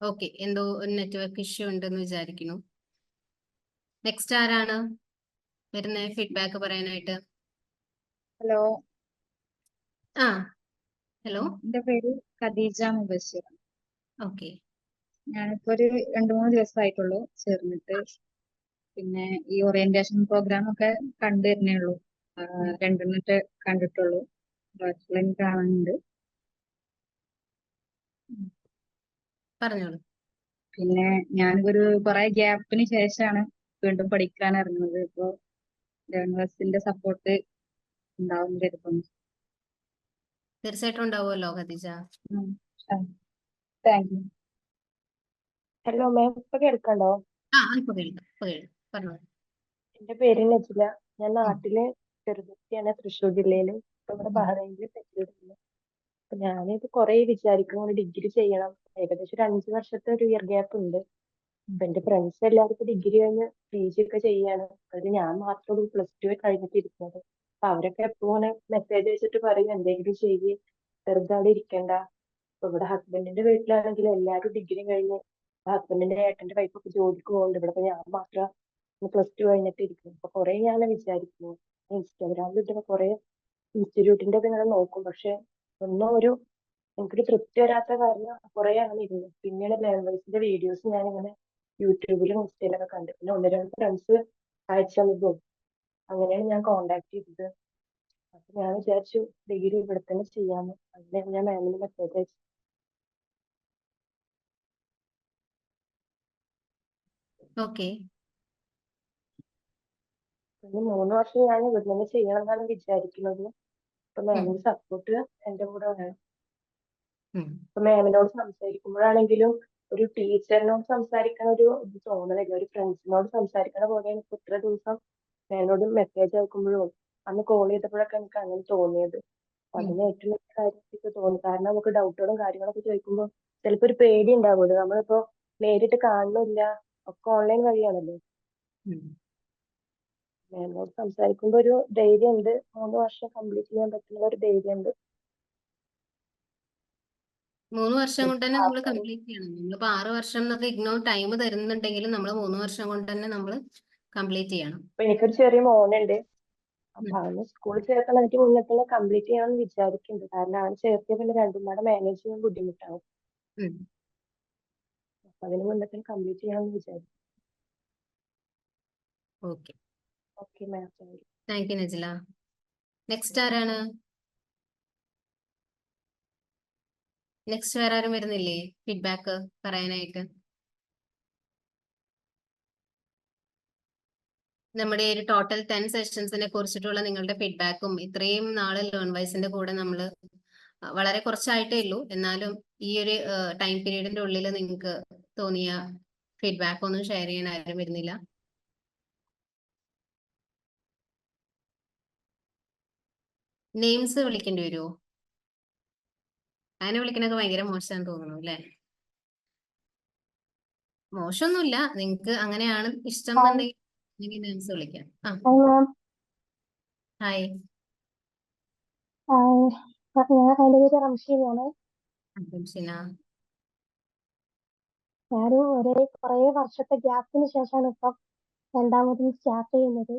ഓക്കെ, എന്തോ ഒരു നെറ്റ്വർക്ക് ഇഷ്യൂ ഉണ്ടെന്ന് വിചാരിക്കുന്നു. നെക്സ്റ്റ് ആരാണ് വരുന്നത് ഫീഡ്ബാക്ക് പറയാനായിട്ട്? ഹലോ, ഹലോ, എന്റെ പേര് ഖദീജ മുബഷിർ. ഓക്കെ. ഞാനിപ്പോ ഒരു 2-3 ദിവസമായിട്ടുള്ളൂ ചേർന്നിട്ട്. പിന്നെ ഈ ഓറിയന്റേഷൻ പ്രോഗ്രാം ഒക്കെ കണ്ടു തരുന്നേ ഉള്ളൂ. 2 കണ്ടിട്ടുള്ളൂ, ബാക്കിയുള്ള കാണുന്നുണ്ട്. പറഞ്ഞോളൂ. പിന്നെ ഞാനൊരു കുറെ ഗ്യാപ്പിന് ശേഷമാണ് വീണ്ടും പഠിക്കാൻ ഇറങ്ങുന്നത്. ഇപ്പോ ലേണേഴ്സിന്റെ സപ്പോർട്ട് ഉണ്ടാവും കരുതുന്നു. തീർച്ചയായിട്ടും ഉണ്ടാവുമല്ലോ Khadija. Thank you. Hello ma'am, ഇപ്പൊ കേൾക്കണ്ടോ? ഇപ്പൊ കേൾക്കാം, പറഞ്ഞോളൂ. എന്റെ പേര് നജില. ഞാൻ നാട്ടില് ചെറുതുരുത്തിയാണ്, തൃശ്ശൂർ ജില്ലയില്. ഇപ്പൊ ഇവിടെ ബഹ്റൈനിൽ സെറ്റിൽഡ് ആണ്. അപ്പൊ ഞാനിത് കുറെ വിചാരിക്കുന്നു ഡിഗ്രി ചെയ്യണം. ഏകദേശം ഒരു 5 വർഷത്തെ ഒരു ഇയർ ഗ്യാപ്പ് ഉണ്ട്. അപ്പൊ എന്റെ ഫ്രണ്ട്സ് എല്ലാവർക്കും ഡിഗ്രി കഴിഞ്ഞ് PG ഒക്കെ ചെയ്യാണ്. അതിൽ ഞാൻ മാത്രമേ +2 കഴിഞ്ഞിട്ട് ഇരിക്കുന്നത്. അപ്പൊ അവരൊക്കെ എപ്പോഴും മെസ്സേജ് അയച്ചിട്ട് പറയും എന്തെങ്കിലും ചെയ്യ്, വെറുതെ അവിടെ ഇരിക്കണ്ട. അപ്പൊ ഇവിടെ ഹസ്ബൻഡിന്റെ വീട്ടിലാണെങ്കിൽ എല്ലാവരും ഡിഗ്രി കഴിഞ്ഞ്, ഹസ്ബൻഡിന്റെ ഏട്ടന്റെ വൈഫൊക്കെ ജോലിക്ക് പോകുന്നുണ്ട്. ഇവിടെ ഞാൻ മാത്രം +2 കഴിഞ്ഞിട്ട് ഇരിക്കുന്നു. അപ്പൊ കുറെ ഞാൻ വിചാരിക്കുന്നു, ഇൻസ്റ്റാഗ്രാമിൽ ഇങ്ങനെ കുറെ ഇൻസ്റ്റിറ്റ്യൂട്ടിന്റെ ഒക്കെ ഇങ്ങനെ നോക്കും. പക്ഷെ ഒന്നും എനിക്കൊരു തൃപ്തി വരാത്ത കാരണം കുറെ അങ്ങനെ ഇരുന്നു. പിന്നീട് ലേണേഴ്സിന്റെ വീഡിയോസ് ഞാൻ ഇങ്ങനെ യൂട്യൂബിലും ഇൻസ്റ്റയിലൊക്കെ കണ്ടു. പിന്നെ 1-2 ഫ്രണ്ട്സ് അയച്ചു തന്നതും അങ്ങനെയാണ് ഞാൻ കോണ്ടാക്ട് ചെയ്തത്. അപ്പൊ ഞാൻ വിചാരിച്ചു ഡിഗ്രി ഇവിടെ തന്നെ ചെയ്യാമെന്ന്. അങ്ങനെ ഞാൻ മാമിന് മെസ്സേജ് അയച്ചു. ഓക്കെ. ഇനി 3 വർഷം ഞാൻ ഇവിടെ തന്നെ ചെയ്യണം എന്നാണ് വിചാരിക്കുന്നത്. അപ്പൊ മാമിന്റെ സപ്പോർട്ട് എന്റെ കൂടെ വേണം. ഇപ്പൊ മാമിനോട് സംസാരിക്കുമ്പോഴാണെങ്കിലും ഒരു ടീച്ചറിനോട് സംസാരിക്കണ ഒരു ഇത് തോന്നണില്ല. ഒരു ഫ്രണ്ട്സിനോട് സംസാരിക്കണ പോലെയാണ് ഇപ്പൊ ഇത്ര ദിവസം മാമിനോട് മെസ്സേജ് അയക്കുമ്പോഴും അന്ന് കോൾ ചെയ്തപ്പോഴൊക്കെ എനിക്ക് അങ്ങനെ തോന്നിയത്. അപ്പൊ അതിന് ഏറ്റവും വലിയ കാര്യം എനിക്ക് തോന്നി. കാരണം നമുക്ക് ഡൗട്ടുകളും കാര്യങ്ങളൊക്കെ ചോദിക്കുമ്പോൾ ചിലപ്പോ ഒരു പേടി ഉണ്ടാവുമല്ലോ. നമ്മളിപ്പോ നേരിട്ട് കാണുന്നില്ല, ഒക്കെ ഓൺലൈൻ വഴിയാണല്ലോ. മാമിനോട് സംസാരിക്കുമ്പോ ഒരു ധൈര്യമുണ്ട്. 3 വർഷം കംപ്ലീറ്റ് ചെയ്യാൻ പറ്റുന്ന ഒരു ധൈര്യമുണ്ട്. 3 വർഷം കൊണ്ട് തന്നെ നമ്മൾ കംപ്ലീറ്റ് ചെയ്യണം. നമ്മളിപ്പോ 6 വർഷം എന്നൊക്കെ ഇഗ്നോർ ടൈം തരുന്നുണ്ടെങ്കിലും നമ്മൾ 3 വർഷം കൊണ്ട് തന്നെ നമ്മൾ കംപ്ലീറ്റ് ചെയ്യണം. അപ്പൊ എനിക്കൊരു ചെറിയ മോനുണ്ട്. അപ്പൊ അവന് സ്കൂളിൽ ചേർക്കണതിന് മുന്നേ തന്നെ കംപ്ലീറ്റ് ചെയ്യാമെന്ന് വിചാരിക്കുന്നുണ്ട്. കാരണം അവൻ ചേർത്തിയ പിന്നെ രണ്ടും കൂടെ മാനേജ് ചെയ്യാൻ ബുദ്ധിമുട്ടാവും. അപ്പൊ അതിന് മുന്നേ തന്നെ കംപ്ലീറ്റ് ചെയ്യാമെന്ന് വിചാരിക്കും. Okay. Okay ma'am. Thank you Najla. Next ആരാണ്? നെക്സ്റ്റ് വേറെ ആരും വരുന്നില്ലേ ഫീഡ്ബാക്ക് പറയാനായിട്ട്? നമ്മുടെ ഒരു ടോട്ടൽ 10 സെഷൻസിനെ കുറിച്ചിട്ടുള്ള നിങ്ങളുടെ ഫീഡ്ബാക്കും ഇത്രയും നാള് ലേൺ വൈസിന്റെ കൂടെ നമ്മൾ വളരെ കുറച്ചായിട്ടേ ഉള്ളൂ, എന്നാലും ഈ ഒരു ടൈം പീരീഡിന്റെ ഉള്ളിൽ നിങ്ങൾക്ക് തോന്നിയ ഫീഡ്ബാക്ക് ഒന്നും ഷെയർ ചെയ്യാൻ ആരും വരുന്നില്ല. നെയിംസ് വിളിക്കേണ്ടി വരുമോ? അങ്ങനെ വിളിക്കണൊക്കെ ഭയങ്കര മോശമാണെന്ന് തോന്നുന്നു അല്ലേ? മോശമൊന്നുമില്ല, നിങ്ങൾക്ക് അങ്ങനെയാണ് ഇഷ്ടം എന്നുണ്ടെങ്കിൽ നെയിംസ് വിളിക്കാം. ഹായ്. എന്റെ പേര് റംഷീനാണ്. ഞാനും കുറേ വർഷത്തെ ഗ്യാപ്പിന് ശേഷമാണ് ഇപ്പൊ രണ്ടാമതും സ്റ്റാർട്ട് ചെയ്യുന്നത്.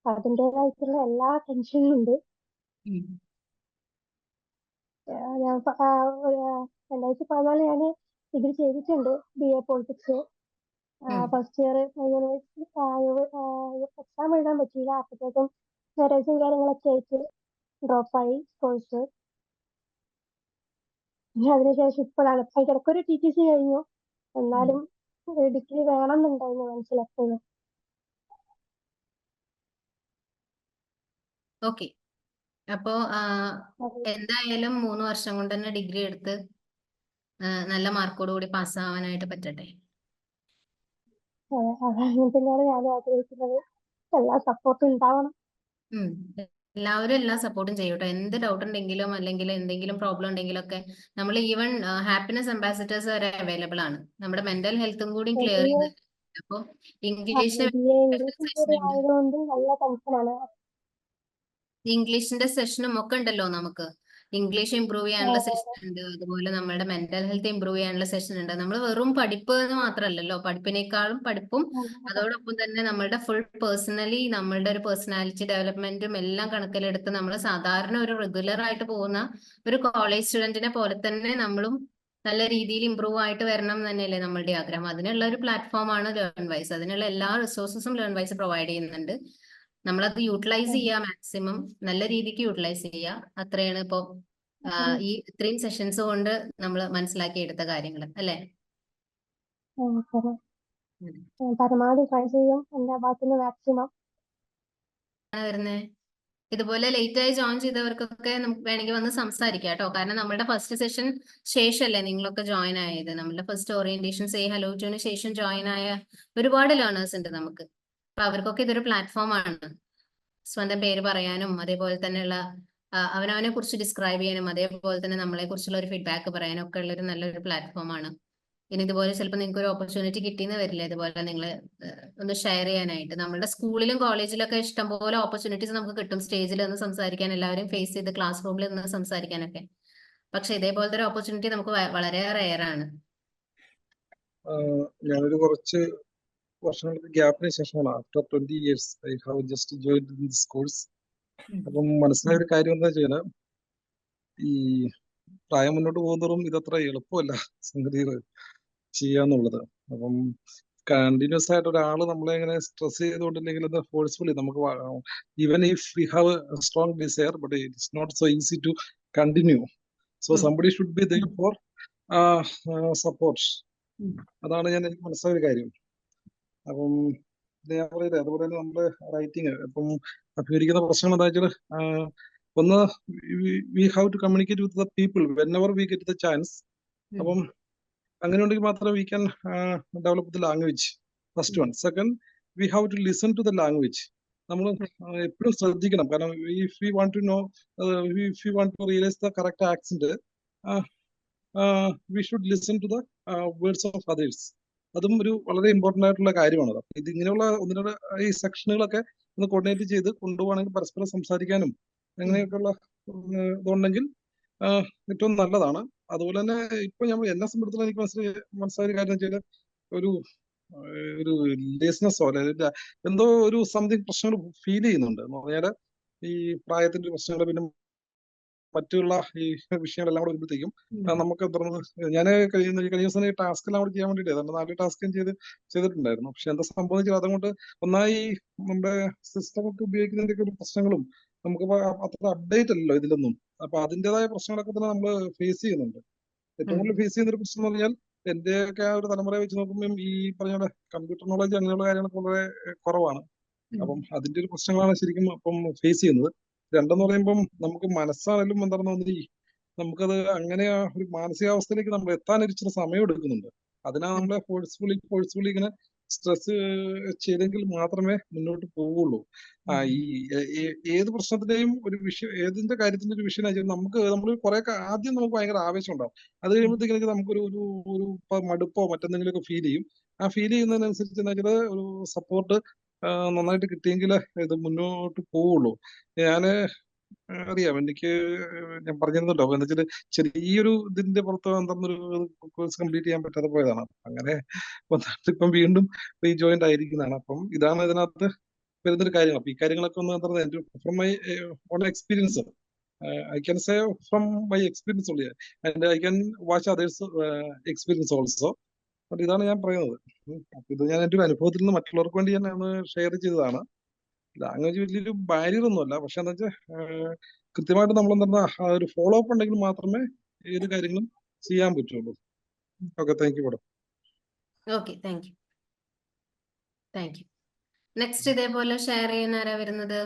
അതിൻ്റെതായിട്ടുള്ള എല്ലാ ടെൻഷനും ഉണ്ട്. ഞാൻ 2014 ഞാൻ ഡിഗ്രി ചെയ്തിട്ടുണ്ട്, BA politics. First year exam എഴുതാൻ പറ്റിയില്ല. അപ്പോഴത്തേക്കും മാരേജും കാര്യങ്ങളൊക്കെ ആയിട്ട് ഡ്രോപ്പായി കോഴ്സ്. അതിനുശേഷം ഇപ്പോഴാണ് ഇടയ്ക്കൊരു TTC കഴിഞ്ഞു. എന്നാലും ഡിഗ്രി വേണമെന്നുണ്ടായിരുന്നു മനസ്സിലെപ്പോഴും. ഓക്കെ. അപ്പോ എന്തായാലും 3 വർഷം കൊണ്ട് തന്നെ ഡിഗ്രി എടുത്ത് നല്ല മാർക്കോട് കൂടി പാസ്സാവാനായിട്ട് പറ്റട്ടെ. അങ്ങനെ തന്നെയാണ് ഞാനും ആഗ്രഹിക്കുന്നത്. എല്ലാ സപ്പോർട്ടും ഉണ്ടാവണം. എല്ലാവരും എല്ലാ സപ്പോർട്ടും ചെയ്യൂട്ടോ. എന്ത് ഡൗട്ട് ഉണ്ടെങ്കിലും അല്ലെങ്കിൽ എന്തെങ്കിലും പ്രോബ്ലം ഉണ്ടെങ്കിലും ഒക്കെ നമ്മൾ ഈവൻ ഹാപ്പിനെസ് അംബാസിഡേഴ്സ് വരെ അവൈലബിൾ ആണ്. നമ്മുടെ മെന്റൽ ഹെൽത്തും കൂടി ക്ലിയർ ചെയ്ത് അപ്പൊ ഇംഗ്ലീഷിന് ആയതുകൊണ്ട് നല്ല ടെൻഷനാണ്. ഇംഗ്ലീഷിന്റെ സെഷനും ഒക്കെ ഉണ്ടല്ലോ നമുക്ക്. ഇംഗ്ലീഷ് ഇംപ്രൂവ് ചെയ്യാനുള്ള സെഷൻ ഉണ്ട്, അതുപോലെ നമ്മുടെ മെന്റൽ ഹെൽത്ത് ഇംപ്രൂവ് ചെയ്യാനുള്ള സെഷൻ ഉണ്ട്. നമ്മൾ വെറും പഠിപ്പ് എന്ന് മാത്രമല്ലല്ലോ, പഠിപ്പിനേക്കാളും പഠിപ്പും അതോടൊപ്പം തന്നെ നമ്മളുടെ ഫുൾ പേഴ്സണലി നമ്മളുടെ ഒരു പേഴ്സണാലിറ്റി ഡെവലപ്മെന്റും എല്ലാം കണക്കിലെടുത്ത് നമ്മൾ സാധാരണ ഒരു റെഗുലർ ആയിട്ട് പോകുന്ന ഒരു കോളേജ് സ്റ്റുഡന്റിനെ പോലെ തന്നെ നമ്മളും നല്ല രീതിയിൽ ഇമ്പ്രൂവ് ആയിട്ട് വരണം എന്ന് തന്നെയല്ലേ നമ്മളുടെ ആഗ്രഹം. അതിനുള്ള ഒരു പ്ലാറ്റ്ഫോമാണ് ലേൺ വൈസ്. അതിനുള്ള എല്ലാ റിസോഴ്സസും ലേൺ വൈസ് പ്രൊവൈഡ് ചെയ്യുന്നുണ്ട്. നമ്മളത് യൂട്ടിലൈസ് ചെയ്യുക, മാക്സിമം നല്ല രീതിക്ക് യൂട്ടിലൈസ് ചെയ്യുക. അത്രയാണ് ഇപ്പൊ ഈ ഇത്രയും സെഷൻസ് കൊണ്ട് നമ്മൾ മനസ്സിലാക്കി എടുത്ത കാര്യങ്ങൾ അല്ലേ? പരമാവധി ട്രൈ ചെയ്യും എന്റെ ഭാഗത്തുനിന്ന് മാക്സിമം. വരുന്നേ ഇതുപോലെ ലേറ്റ് ആയി ജോയിൻ ചെയ്തവർക്കൊക്കെ നമുക്ക് വേണമെങ്കിൽ വന്ന് സംസാരിക്കാം കേട്ടോ. കാരണം നമ്മുടെ ഫസ്റ്റ് സെഷൻ ശേഷമല്ലേ നിങ്ങളൊക്കെ ജോയിൻ ആയത്. നമ്മുടെ ഫസ്റ്റ് ഓറിയന്റേഷൻ സേ ഹലോ ടൂന് ശേഷം ജോയിൻ ആയ ഒരുപാട് ലേണേഴ്സ് ഉണ്ട് നമുക്ക്. അപ്പൊ അവർക്കൊക്കെ ഇതൊരു പ്ലാറ്റ്ഫോം ആണ്. സ്വന്തം പേര് പറയാനും അതേപോലെ തന്നെയുള്ള അവനവനെ കുറിച്ച് ഡിസ്ക്രൈബ് ചെയ്യാനും അതേപോലെ തന്നെ നമ്മളെ കുറിച്ചുള്ള ഒരു ഫീഡ്ബാക്ക് പറയാനും ഒക്കെ ഉള്ള ഒരു നല്ലൊരു പ്ലാറ്റ്ഫോം ആണ്. ഇനി ഇതുപോലെ ചിലപ്പോൾ നിങ്ങൾക്ക് ഒരു ഓപ്പർച്യൂണിറ്റി കിട്ടിയെന്ന് വരില്ല ഇതുപോലെ നിങ്ങൾ ഒന്ന് ഷെയർ ചെയ്യാനായിട്ട്. നമ്മുടെ സ്കൂളിലും കോളേജിലൊക്കെ ഇഷ്ടംപോലെ ഓപ്പർച്യൂണിറ്റീസ് നമുക്ക് കിട്ടും. സ്റ്റേജിൽ നിന്ന് സംസാരിക്കാൻ, എല്ലാവരും ഫേസ് ചെയ്ത് ക്ലാസ് റൂമിൽ നിന്ന് സംസാരിക്കാനൊക്കെ. പക്ഷെ ഇതേപോലത്തെ ഒരു ഓപ്പർച്യൂണിറ്റി നമുക്ക് വളരെ റെയർ ആണ്. ഞാനൊരു കുറച്ച് വർഷങ്ങൾക്ക് ഗ്യാപ്പിന് ശേഷമാണ്, after 20 years I have just joined in this course. അപ്പം മനസ്സിലായ ഒരു കാര്യം എന്താ വെച്ചാൽ, ഈ പ്രായം മുന്നോട്ട് പോകുന്നതും ഇതത്ര എളുപ്പമല്ല സംഗതികൾ ചെയ്യാന്നുള്ളത്. അപ്പം കണ്ടിന്യൂസ് ആയിട്ട് ഒരാൾ നമ്മളെ ഇങ്ങനെ സ്ട്രെസ് ചെയ്തുകൊണ്ടില്ലെങ്കിൽ അത് ഫോഴ്സ്ഫുള്ളി നമുക്ക് even if we have a strong desire but it's not so easy to continue. So somebody should be there for support. അതാണ് എനിക്ക് മനസ്സിലായ ഒരു കാര്യം. അപ്പം ഞാൻ പറയില്ലേ, അതുപോലെ തന്നെ നമ്മുടെ റൈറ്റിങ് ഇപ്പം അഭിമുഖീകരിക്കുന്ന പ്രശ്നങ്ങൾ എന്താ വെച്ചാൽ, ഒന്ന് we have to communicate with the people whenever we get the chance. അപ്പം അങ്ങനെ ഉണ്ടെങ്കിൽ മാത്രമേ we can develop the language. First one. Second, we have to listen to the language. നമ്മൾ എപ്പോഴും ശ്രദ്ധിക്കണം. കാരണം if you want to know, if you want to realise the correct accent, we should listen to the words of others. അതും ഒരു വളരെ important ആയിട്ടുള്ള കാര്യമാണ്. അപ്പൊ ഇത് ഇങ്ങനെയുള്ള ഒന്നിനുള്ള ഈ സെക്ഷനുകളൊക്കെ ഒന്ന് കോർഡിനേറ്റ് ചെയ്ത് കൊണ്ടുപോകണമെങ്കിൽ പരസ്പരം സംസാരിക്കാനും അങ്ങനെയൊക്കെയുള്ള ഇതുണ്ടെങ്കിൽ ഏറ്റവും നല്ലതാണ്. അതുപോലെ തന്നെ ഇപ്പൊ എന്നെ സംബന്ധിച്ചിടത്തോളം എനിക്ക് മനസ്സിലായ കാര്യം എന്ന് വെച്ചാൽ, ഒരു ലേസ്നെസ്സോ അല്ലെ എന്തോ ഒരു സംതിങ് പ്രശ്നങ്ങൾ ഫീൽ ചെയ്യുന്നുണ്ട്. എന്ന് പറഞ്ഞാൽ ഈ പ്രായത്തിന്റെ പ്രശ്നങ്ങൾ, പിന്നെ മറ്റുള്ള ഈ വിഷയങ്ങളെല്ലാം കൂടെ വരുമ്പോഴത്തേക്കും നമുക്ക് ഞാൻ കഴിഞ്ഞ ദിവസം ഈ ടാസ്ക് എല്ലാം കൂടെ ചെയ്യാൻ വേണ്ടിയിട്ട് 4 ടാസ്കും ചെയ്തിട്ടുണ്ടായിരുന്നു. പക്ഷെ എന്താ സംഭവിച്ചാൽ അതുകൊണ്ട് ഒന്നായി നമ്മുടെ സിസ്റ്റം ഒക്കെ ഉപയോഗിക്കുന്നതിന്റെ ഒക്കെ ഒരു പ്രശ്നങ്ങളും നമുക്ക് അത്ര അപ്ഡേറ്റ് അല്ലല്ലോ ഇതിലൊന്നും. അപ്പൊ അതിൻ്റെതായ പ്രശ്നങ്ങളൊക്കെ തന്നെ നമ്മൾ ഫേസ് ചെയ്യുന്നുണ്ട്. ഏറ്റവും കൂടുതൽ ഫേസ് ചെയ്യുന്ന ഒരു പ്രശ്നം എന്ന് പറഞ്ഞാൽ, എന്റെയൊക്കെ ആ ഒരു തലമുറയെ വെച്ച് നോക്കുമ്പോൾ ഈ പറഞ്ഞ കമ്പ്യൂട്ടർ നോളജ് അങ്ങനെയുള്ള കാര്യങ്ങളൊക്കെ വളരെ കുറവാണ്. അപ്പം അതിന്റെ ഒരു പ്രശ്നങ്ങളാണ് ശരിക്കും അപ്പം ഫേസ് ചെയ്യുന്നത്. രണ്ടെന്ന് പറയുമ്പം നമുക്ക് മനസ്സാണെങ്കിലും എന്താണെന്ന് നമുക്കത് അങ്ങനെ ആ ഒരു മാനസികാവസ്ഥയിലേക്ക് നമ്മൾ എത്താൻ ഇച്ചിരി സമയം എടുക്കുന്നുണ്ട്. അതിനാ നമ്മളെ ഫോഴ്സ്ഫുള്ളി ഇങ്ങനെ സ്ട്രെസ് ചെയ്തെങ്കിൽ മാത്രമേ മുന്നോട്ട് പോവുള്ളൂ. ഈ ഏത് പ്രശ്നത്തിന്റെയും ഒരു വിഷയം, ഏതിന്റെ കാര്യത്തിന്റെ ഒരു വിഷയം നമ്മൾ കുറെ ആദ്യം നമുക്ക് ഭയങ്കര ആവേശം ഉണ്ടാവും. അത് കഴിയുമ്പോഴത്തേക്ക് നമുക്കൊരു ഒരു മടുപ്പോ മറ്റെന്തെങ്കിലുമൊക്കെ ഫീൽ ചെയ്യും. ആ ഫീൽ ചെയ്യുന്നതിനനുസരിച്ച് എന്താ വെച്ചാൽ ഒരു സപ്പോർട്ട് നന്നായിട്ട് കിട്ടിയെങ്കിൽ ഇത് മുന്നോട്ട് പോവുള്ളൂ. ഞാന് അറിയാം, ഞാൻ പറഞ്ഞിരുന്നല്ലോ, എന്താ വെച്ചാൽ ചെറിയൊരു ഇതിന്റെ പുറത്ത് എന്തെന്നൊരു കോഴ്സ് കംപ്ലീറ്റ് ചെയ്യാൻ പറ്റാതെ പോയതാണ്. അങ്ങനെ ഇപ്പം വീണ്ടും റീജോയിന്റ് ആയിരിക്കുന്നതാണ്. അപ്പം ഇതാണ് ഇതിനകത്ത് വരുന്നൊരു കാര്യങ്ങൾ. അപ്പൊ ഈ കാര്യങ്ങളൊക്കെ ഒന്ന് എന്താ പറയുക, from my own experience, I can say from my experience only, and I can watch others experience also. അപ്പൊ ഇതാണ് ഞാൻ പറയുന്നത്. അപ്പൊ ഇത് ഞാൻ എന്റെ ഒരു അനുഭവത്തിൽ നിന്ന് മറ്റുള്ളവർക്ക് വേണ്ടി ഞാൻ ഷെയർ ചെയ്തതാണ്. ലാംഗ്വേജ് വലിയൊരു ബാരിയർ ഒന്നുമല്ല, പക്ഷെ എന്താ വെച്ചാൽ കൃത്യമായിട്ട് നമ്മൾ എന്താ ഒരു ഫോളോ അപ്പ് ഉണ്ടെങ്കിൽ മാത്രമേ ഏത് കാര്യങ്ങളും ചെയ്യാൻ പറ്റുള്ളൂ. Okay, thank you madam. Okay, thank you. Next ഇതേപോലെ ഷെയർ ചെയ്യുന്ന ആരാ വരുന്നത്?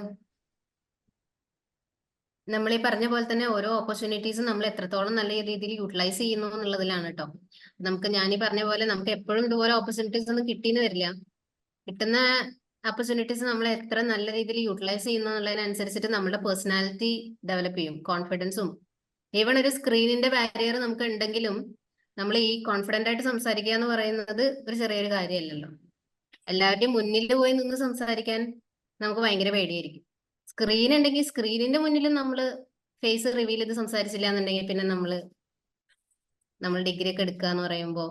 നമ്മൾ ഈ പറഞ്ഞ പോലെ തന്നെ ഓരോ ഓപ്പർച്യൂണിറ്റീസും നമ്മൾ എത്രത്തോളം നല്ല രീതിയിൽ യൂട്ടിലൈസ് ചെയ്യുന്നു എന്നുള്ളതിലാണ് കേട്ടോ. ഞാൻ ഈ പറഞ്ഞ പോലെ നമുക്ക് എപ്പോഴും ഇതുപോലെ ഓപ്പർച്യൂണിറ്റീസ് ഒന്നും കിട്ടിയെന്ന് വരില്ല. കിട്ടുന്ന ഓപ്പർച്യൂണിറ്റീസ് നമ്മൾ എത്ര നല്ല രീതിയിൽ യൂട്ടിലൈസ് ചെയ്യുന്നു എന്നുള്ളതിനനുസരിച്ചിട്ട് നമ്മുടെ പേഴ്സണാലിറ്റി ഡെവലപ്പ് ചെയ്യും, കോൺഫിഡൻസും. ഈവൺ ഒരു സ്ക്രീനിന്റെ ബാരിയർ നമുക്ക് ഉണ്ടെങ്കിലും നമ്മൾ ഈ കോൺഫിഡന്റ് ആയിട്ട് സംസാരിക്കുക എന്ന് പറയുന്നത് ഒരു ചെറിയൊരു കാര്യമല്ലല്ലോ. എല്ലാവരുടെയും മുന്നിൽ പോയി നിന്ന് സംസാരിക്കാൻ നമുക്ക് ഭയങ്കര പേടിയായിരിക്കും. സ്ക്രീൻ ഉണ്ടെങ്കിൽ സ്ക്രീനിന്റെ മുന്നിലും നമ്മൾ ഫേസ് റിവീൽ ചെയ്ത് സംസാരിച്ചില്ല എന്നുണ്ടെങ്കിൽ പിന്നെ നമ്മൾ ഡിഗ്രി ഒക്കെ എടുക്കുക എന്ന് പറയുമ്പോൾ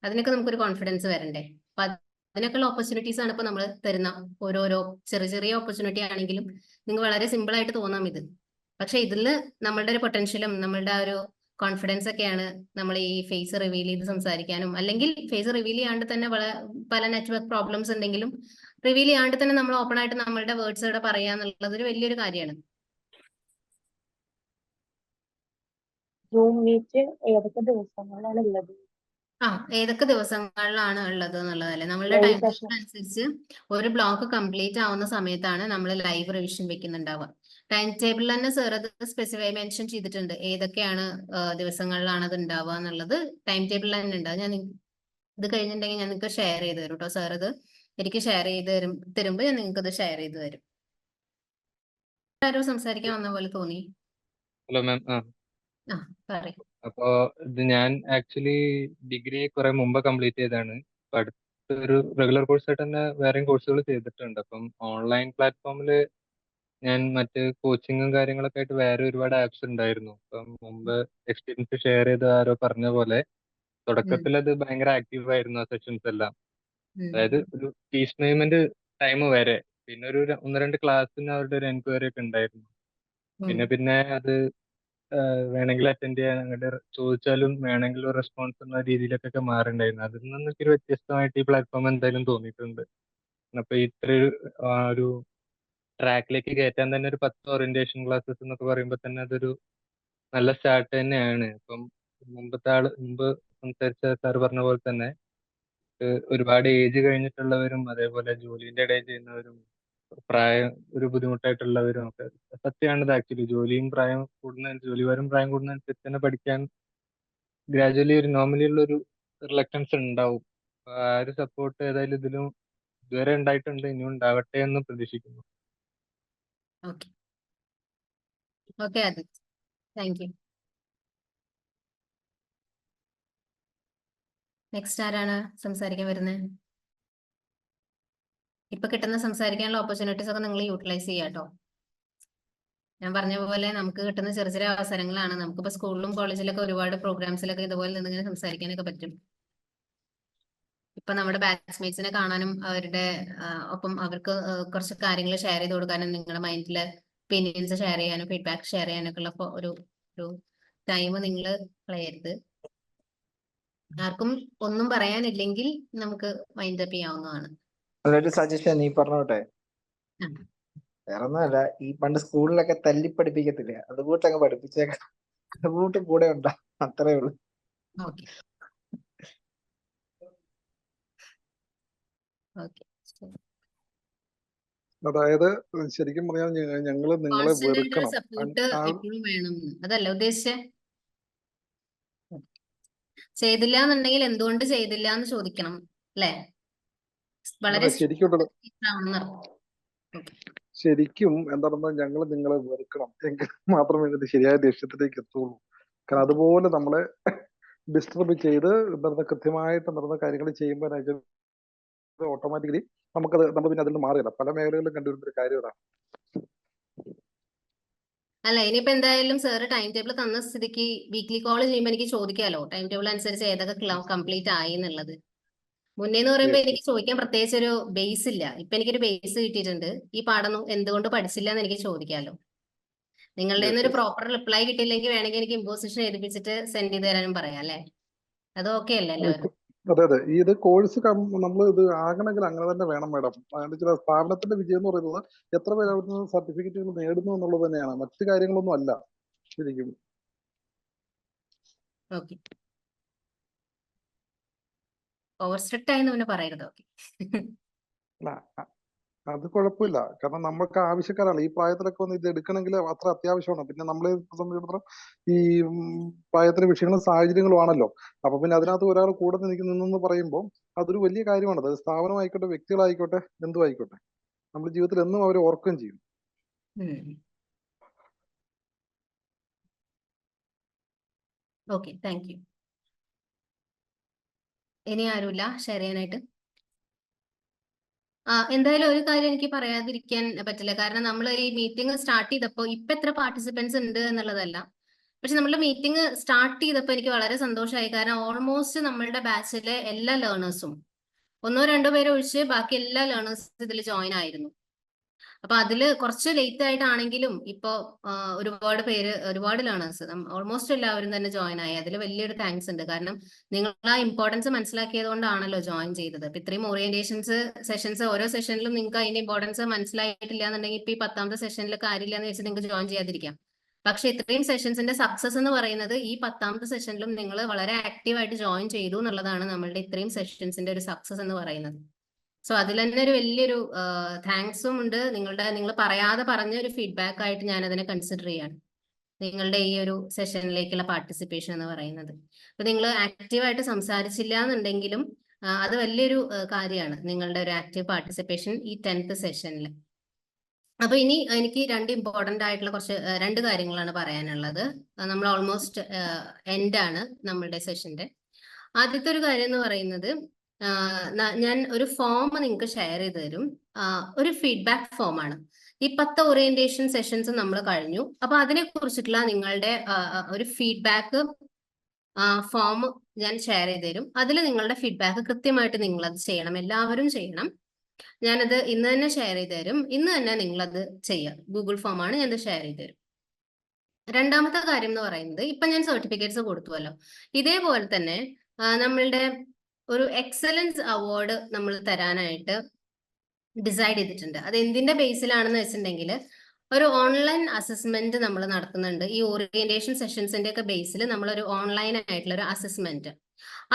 അതിനൊക്കെ നമുക്കൊരു കോൺഫിഡൻസ് വരണ്ടേ. അപ്പൊ അതിനൊക്കെയുള്ള ഓപ്പർച്യൂണിറ്റീസ് ആണ് ഇപ്പൊ നമ്മൾ തരുന്ന ഓരോരോ ചെറിയ ചെറിയ ഓപ്പർച്യൂണിറ്റി ആണെങ്കിലും നിങ്ങൾക്ക് വളരെ സിമ്പിൾ ആയിട്ട് തോന്നാം ഇത്. പക്ഷെ ഇതിൽ നമ്മളുടെ ഒരു പൊട്ടൻഷ്യലും നമ്മളുടെ ആ ഒരു കോൺഫിഡൻസ് ഒക്കെയാണ് നമ്മൾ ഈ ഫേസ് റിവീൽ ചെയ്ത് സംസാരിക്കാനും, അല്ലെങ്കിൽ ഫേസ് റിവീൽ ചെയ്യാണ്ട് തന്നെ പല നെറ്റ്വർക്ക് പ്രോബ്ലംസ് ഉണ്ടെങ്കിലും റിവീൽ ചെയ്യാണ്ട് തന്നെ നമ്മൾ ഓപ്പൺ ആയിട്ട് നമ്മളുടെ വേർഡ്സ് ഇവിടെ പറയാന്നുള്ളത് ഒരു വലിയൊരു കാര്യമാണ്. സൂം മീറ്റ് ഏതൊക്കെ ദിവസങ്ങളിലാണ് ഉള്ളത്? ഏതൊക്കെ ദിവസങ്ങളിലാണ് ഉള്ളത് എന്നുള്ളതല്ലേ. നമ്മളുടെ ടൈം ടേബിൾ അനുസരിച്ച് ഒരു ബ്ലോക്ക് കംപ്ലീറ്റ് ആവുന്ന സമയത്താണ് നമ്മൾ ലൈവ് റിവിഷൻ വെക്കുന്നുണ്ടാവുക. ടൈം ടേബിളിൽ തന്നെ സാർ അത് സ്പെസിഫൈ മെൻഷൻ ചെയ്തിട്ടുണ്ട്, ഏതൊക്കെയാണ് ദിവസങ്ങളിലാണ് അത് ഉണ്ടാവുക എന്നുള്ളത് ടൈം ടേബിളിൽ തന്നെ ഉണ്ട്. ഞാൻ ഇത് കഴിഞ്ഞിട്ടുണ്ടെങ്കിൽ ഞാൻ നിങ്ങൾക്ക് ഷെയർ ചെയ്ത് തരും കേട്ടോ. സാർ അത് എനിക്ക് ഷെയർ ചെയ്ത് തരുമ്പോൾ ഞാൻ നിങ്ങൾക്ക് അത് ഷെയർ ചെയ്ത് തരും. ആരോ സംസാരിക്കാൻ വന്ന പോലെ തോന്നി. Hello ma'am. പറയും. അപ്പോ ഇത് ഞാൻ ആക്ച്വലി ഡിഗ്രി കുറെ മുമ്പ് കംപ്ലീറ്റ് ചെയ്തതാണ്. അപ്പൊ അടുത്തൊരു റെഗുലർ കോഴ്സ് ആയിട്ട് തന്നെ വേറെയും കോഴ്സുകൾ ചെയ്തിട്ടുണ്ട്. അപ്പം ഓൺലൈൻ പ്ലാറ്റ്ഫോമിൽ ഞാൻ മറ്റ് കോച്ചിങ്ങും കാര്യങ്ങളൊക്കെ ആയിട്ട് വേറെ ഒരുപാട് ആപ്സ് ഉണ്ടായിരുന്നു. അപ്പം മുമ്പ് എക്സ്പീരിയൻസ് ഷെയർ ചെയ്ത ആരോ പറഞ്ഞ പോലെ തുടക്കത്തിൽ അത് ഭയങ്കര ആക്റ്റീവ് ആയിരുന്നു ആ സെഷൻസ് എല്ലാം. അതായത് ഒരു ഫീസ് പേയ്മെന്റ് ടൈം വരെ. പിന്നെ ഒരു 1-2 ക്ലാസ്സിന് അവരുടെ ഒരു എൻക്വയറി ഒക്കെ ഉണ്ടായിരുന്നു. പിന്നെ അത് വേണമെങ്കിൽ അറ്റൻഡ് ചെയ്യാൻ അങ്ങോട്ട് ചോദിച്ചാലും വേണമെങ്കിൽ ഒരു റെസ്പോൺസ് എന്ന രീതിയിലൊക്കെ മാറിണ്ടായിരുന്നു. അതിൽ നിന്നൊക്കെ ഒരു വ്യത്യസ്തമായിട്ട് ഈ പ്ലാറ്റ്ഫോം എന്തായാലും തോന്നിയിട്ടുണ്ട്. അപ്പൊ ഇത്ര ഒരു ട്രാക്കിലേക്ക് കയറ്റാൻ തന്നെ ഒരു 10 ഓറിയന്റേഷൻ ക്ലാസ്സസ് എന്നൊക്കെ പറയുമ്പോൾ തന്നെ അതൊരു നല്ല സ്റ്റാർട്ട് തന്നെയാണ്. ഇപ്പം മുമ്പ് സംസാരിച്ച സാർ പറഞ്ഞ പോലെ തന്നെ ഒരുപാട് ഏജ് കഴിഞ്ഞിട്ടുള്ളവരും അതേപോലെ ജോലിന്റെ ഇടയിൽ ചെയ്യുന്നവരും പ്രായം ഒരു ബുദ്ധിമുട്ടായിട്ടുള്ളവരും ഒക്കെ സത്യമാണിത്. ആക്ച്വലി ജോലിയും പ്രായം ജോലിഭാരം പ്രായം കൂടുന്നതനുസരിച്ച് തന്നെ പഠിക്കാൻ ഗ്രാജുവലി ഒരു നോർമലി ഉള്ള ഒരു റിലക്റ്റൻസ് ഉണ്ടാവും. ആ ഒരു സപ്പോർട്ട് ഏതായാലും ഇതിലും ഇതുവരെ ഉണ്ടായിട്ടുണ്ട്, ഇനിയും ഉണ്ടാവട്ടെ എന്ന് പ്രതീക്ഷിക്കുന്നു. Okay okay Aditya, thank you. Next ആരാണ് സംസാരിക്കാൻ വരുന്നത്? ഇപ്പൊ കിട്ടുന്ന സംസാരിക്കാനുള്ള ഓപ്പർച്യൂണിറ്റീസ് ഒക്കെ നിങ്ങൾ യൂട്ടിലൈസ് ചെയ്യാട്ടോ. ഞാൻ പറഞ്ഞ പോലെ നമുക്ക് കിട്ടുന്ന ചെറിയ ചെറിയ അവസരങ്ങളാണ്. നമുക്കിപ്പോ സ്കൂളിലും കോളേജിലൊക്കെ ഒരുപാട് പ്രോഗ്രാംസിലൊക്കെ ഇതുപോലെ നിന്നിങ്ങനെ സംസാരിക്കാനൊക്കെ പറ്റും. ഇപ്പൊ നമ്മുടെ ബാച്ച്മേറ്റ്സിനെ കാണാനും അവരുടെ ഒപ്പം അവർക്ക് കുറച്ച് കാര്യങ്ങൾ ഷെയർ ചെയ്ത് കൊടുക്കാനും നിങ്ങളുടെ മൈൻഡിലെ ഒപ്പീനിയൻസ് ഷെയർ ചെയ്യാനും ഫീഡ്ബാക്ക് ഷെയർ ചെയ്യാനൊക്കെ ഉള്ള ഒരു ടൈം നിങ്ങൾ കളയരുത്. ആർക്കും ഒന്നും പറയാനില്ലെങ്കിൽ നമുക്ക് വൈൻഡ് അപ്പ് ചെയ്യാവുന്നതാണ്. ഒരു സജഷൻ നീ പറഞ്ഞോട്ടെ. വേറെ ഒന്നുമല്ല, ഈ പണ്ട് സ്കൂളിലൊക്കെ തല്ലി പഠിപ്പിക്കത്തില്ലേ, അതുകൂട്ടങ്ങ് പഠിപ്പിച്ചേക്കാം. അതുകൂട്ട് കൂടെ ഉണ്ടാ, അത്രേ ഉള്ളൂ. Okay okay. അതായത് ശരിക്കും പറഞ്ഞാൽ ഞങ്ങള് നിങ്ങളെ കോൺസ്റ്റന്റ് വെറുക്കണം. സപ്പോർട്ട് എപ്പോഴും വേണം, അതല്ല ഉദ്ദേശിച്ചേ. ചെയ്തില്ല എന്നുണ്ടെങ്കിൽ എന്തുകൊണ്ട് ചെയ്തില്ല എന്ന് ചോദിക്കണം അല്ലേ? വളരെ ശരിക്കും എന്താണെന്ന് ഞങ്ങൾ നിങ്ങളെ വെറുക്കണം, എങ്കിൽ മാത്രമേ ഇത് ശരിയായ ലക്ഷ്യത്തിലേക്ക് എത്തുള്ളൂ. കാരണം അതുപോലെ നമ്മളെ ഡിസ്റ്റർബ് ചെയ്ത് കൃത്യമായിട്ട് നടന്ന കാര്യങ്ങൾ ചെയ്യുമ്പോൾ ഓട്ടോമാറ്റിക്കലി നമ്മൾ പിന്നെ അതിൽ നിന്ന് മാറില്ല. പല മേഖലകളിലും കണ്ടുവരുന്ന ഒരു കാര്യം അതാണ്. അല്ല, ഇനിയിപ്പോ എന്തായാലും സാറ് ടൈം ടേബിൾ തന്ന സ്ഥിതിക്ക് വീക്ക്ലി കോൾ ചെയ്യുമ്പോൾ എനിക്ക് ചോദിക്കാലോ ടൈം ടേബിൾ അനുസരിച്ച് ഏതൊക്കെ കംപ്ലീറ്റ് ആയി എന്നുള്ളത്. മുന്നേന്ന് പറയുമ്പോൾ എനിക്ക് ചോദിക്കാൻ പ്രത്യേകിച്ച് ഒരു ബേസ് ഇല്ല. ഇപ്പൊ എനിക്കൊരു ബേസ് കിട്ടിയിട്ടുണ്ട്. ഈ പാഠം എന്തുകൊണ്ട് പഠിച്ചില്ല എന്ന് എനിക്ക് ചോദിക്കാലോ. നിങ്ങളുടെ ഒരു പ്രോപ്പർ റിപ്ലൈ കിട്ടിയില്ലെങ്കിൽ വേണമെങ്കിൽ എനിക്ക് ഇമ്പോസിഷൻ എഴുതിപ്പിച്ചിട്ട് സെൻഡ് ചെയ്ത് തരാനും പറയാം അല്ലെ? അത് ഓക്കെ അല്ലേ എല്ലാവരും? അതെ അതെ, ഇത് കോഴ്സ് നമ്മൾ ഇത് ആകണമെങ്കിൽ അങ്ങനെ തന്നെ വേണം മാഡം. സ്ഥാപനത്തിന്റെ വിജയം എന്ന് പറയുന്നത് എത്ര പേര് അവിടുന്ന് സർട്ടിഫിക്കറ്റുകൾ നേടുന്നു എന്നുള്ളത് തന്നെയാണ്, മറ്റു കാര്യങ്ങളൊന്നും അല്ല ശരിക്കും. ഓക്കെ, ഓവർ സ്ട്രിക്റ്റ് ആയെന്ന് പിന്നെ പറയരുത്. ഓക്കെ, അത് കുഴപ്പമില്ല. കാരണം നമുക്ക് ആവശ്യക്കാരാണ് ഈ പ്രായത്തിലൊക്കെ വന്ന് ഇത് എടുക്കണമെങ്കിൽ അത്ര അത്യാവശ്യമാണ്. പിന്നെ നമ്മളെ സംബന്ധിച്ചിടത്തോളം ഈ പ്രായത്തിലെ വിഷയങ്ങളും സാഹചര്യങ്ങളും ആണല്ലോ. അപ്പൊ പിന്നെ അതിനകത്ത് ഒരാൾ കൂടെ നിൽക്കുന്നെന്ന് പറയുമ്പോൾ അതൊരു വലിയ കാര്യമാണ്. അത് സ്ഥാപനമായിക്കോട്ടെ, വ്യക്തികളായിക്കോട്ടെ, എന്തും ആയിക്കോട്ടെ, നമ്മുടെ ജീവിതത്തിൽ എന്നും അവരെ ഓർക്കുകയും ചെയ്യും. Okay, thank you. ഇനി ആരുമില്ല ഷെയർ ചെയ്യാനായിട്ട്? എന്തായാലും ഒരു കാര്യം എനിക്ക് പറയാതിരിക്കാൻ പറ്റില്ല. കാരണം നമ്മൾ ഈ മീറ്റിംഗ് സ്റ്റാർട്ട് ചെയ്തപ്പോൾ ഇപ്പൊ എത്ര പാർട്ടിസിപ്പൻസ് ഉണ്ട് എന്നുള്ളതല്ല, പക്ഷെ നമ്മുടെ മീറ്റിംഗ് സ്റ്റാർട്ട് ചെയ്തപ്പോൾ എനിക്ക് വളരെ സന്തോഷമായി. കാരണം ഓൾമോസ്റ്റ് നമ്മളുടെ ബാച്ചിലെ എല്ലാ ലേണേഴ്സും, 1-2 പേരെ ഒഴിച്ച് ബാക്കി എല്ലാ ലേണേഴ്സും ഇതിൽ ജോയിൻ ആയിരുന്നു. അപ്പൊ അതില് കുറച്ച് ലേറ്റ് ആയിട്ടാണെങ്കിലും ഇപ്പൊ ഒരുപാട് ലേണേഴ്സ് ഓൾമോസ്റ്റ് എല്ലാവരും തന്നെ ജോയിൻ ആയി. അതിൽ വലിയൊരു താങ്ക്സ് ഉണ്ട്. കാരണം നിങ്ങൾ ആ ഇമ്പോർട്ടൻസ് മനസ്സിലാക്കിയത് കൊണ്ടാണല്ലോ ജോയിൻ ചെയ്തത്. അപ്പൊ ഇത്രയും സെഷൻസ് ഓരോ സെഷനിലും നിങ്ങൾക്ക് അതിന്റെ ഇമ്പോർട്ടൻസ് മനസ്സിലായിട്ടില്ല എന്നുണ്ടെങ്കിൽ ഇപ്പൊ ഈ 10ാമത്തെ സെഷനിൽ കാര്യമില്ല എന്ന് വെച്ചാൽ നിങ്ങൾക്ക് ജോയിൻ ചെയ്യാതിരിക്കാം. പക്ഷെ ഇത്രയും സെഷൻസിന്റെ സക്സസ് എന്ന് പറയുന്നത് ഈ 10ാമത്തെ സെഷനിലും നിങ്ങൾ വളരെ ആക്റ്റീവായിട്ട് ജോയിൻ ചെയ്തു എന്നുള്ളതാണ് നമ്മളുടെ ഇത്രയും സെഷൻസിന്റെ ഒരു സക്സസ് എന്ന് പറയുന്നത്. സോ അതിൽ തന്നെ ഒരു വലിയൊരു താങ്ക്സും ഉണ്ട്. നിങ്ങൾ പറയാതെ പറഞ്ഞ ഒരു ഫീഡ്ബാക്ക് ആയിട്ട് ഞാൻ അതിനെ കൺസിഡർ ചെയ്യാണ് നിങ്ങളുടെ ഈ ഒരു സെഷനിലേക്കുള്ള പാർട്ടിസിപ്പേഷൻ എന്ന് പറയുന്നത്. അപ്പൊ നിങ്ങൾ ആക്റ്റീവായിട്ട് സംസാരിച്ചില്ല എന്നുണ്ടെങ്കിലും അത് വലിയൊരു കാര്യമാണ്, നിങ്ങളുടെ ഒരു ആക്റ്റീവ് പാർട്ടിസിപ്പേഷൻ ഈ 10th സെഷനിൽ. അപ്പൊ ഇനി എനിക്ക് 2 ഇമ്പോർട്ടന്റ് ആയിട്ടുള്ള രണ്ട് കാര്യങ്ങളാണ് പറയാനുള്ളത്. നമ്മൾ ഓൾമോസ്റ്റ് എൻഡ് ആണ് നമ്മളുടെ സെഷന്റെ. ആദ്യത്തെ ഒരു കാര്യം എന്ന് പറയുന്നത്, ഞാൻ ഒരു ഫോം നിങ്ങൾക്ക് ഷെയർ ചെയ്ത് തരും. ഒരു ഫീഡ്ബാക്ക് ഫോമാണ്. ഈ 10 ഓറിയന്റേഷൻ സെഷൻസ് നമ്മൾ കഴിഞ്ഞു. അപ്പൊ അതിനെ കുറിച്ചിട്ടുള്ള നിങ്ങളുടെ ഒരു ഫീഡ്ബാക്ക് ഫോം ഞാൻ ഷെയർ ചെയ്ത് തരും. അതിൽ നിങ്ങളുടെ ഫീഡ്ബാക്ക് കൃത്യമായിട്ട് നിങ്ങൾ അത് ചെയ്യണം, എല്ലാവരും ചെയ്യണം. ഞാനത് ഇന്ന് തന്നെ ഷെയർ ചെയ്ത് തരും. ഇന്ന് തന്നെ നിങ്ങളത് ചെയ്യുക. ഗൂഗിൾ ഫോമാണ്, ഞാനത് ഷെയർ ചെയ്ത് തരും. രണ്ടാമത്തെ കാര്യം എന്ന് പറയുന്നത്, ഇപ്പൊ ഞാൻ സർട്ടിഫിക്കറ്റ്സ് കൊടുത്തുവല്ലോ, ഇതേപോലെ തന്നെ നമ്മളുടെ ഒരു എക്സലൻസ് അവാർഡ് നമ്മൾ തരാനായിട്ട് ഡിസൈഡ് ചെയ്തിട്ടുണ്ട്. അത് എന്തിന്റെ ബേസിലാണെന്ന് വെച്ചിട്ടുണ്ടെങ്കിൽ, ഒരു ഓൺലൈൻ അസസ്മെന്റ് നമ്മൾ നടത്തുന്നുണ്ട്. ഈ ഓറിയന്റേഷൻ സെഷൻസിന്റെ ഒക്കെ ബേസിൽ നമ്മളൊരു ഓൺലൈൻ ആയിട്ടുള്ള ഒരു അസസ്മെന്റ്,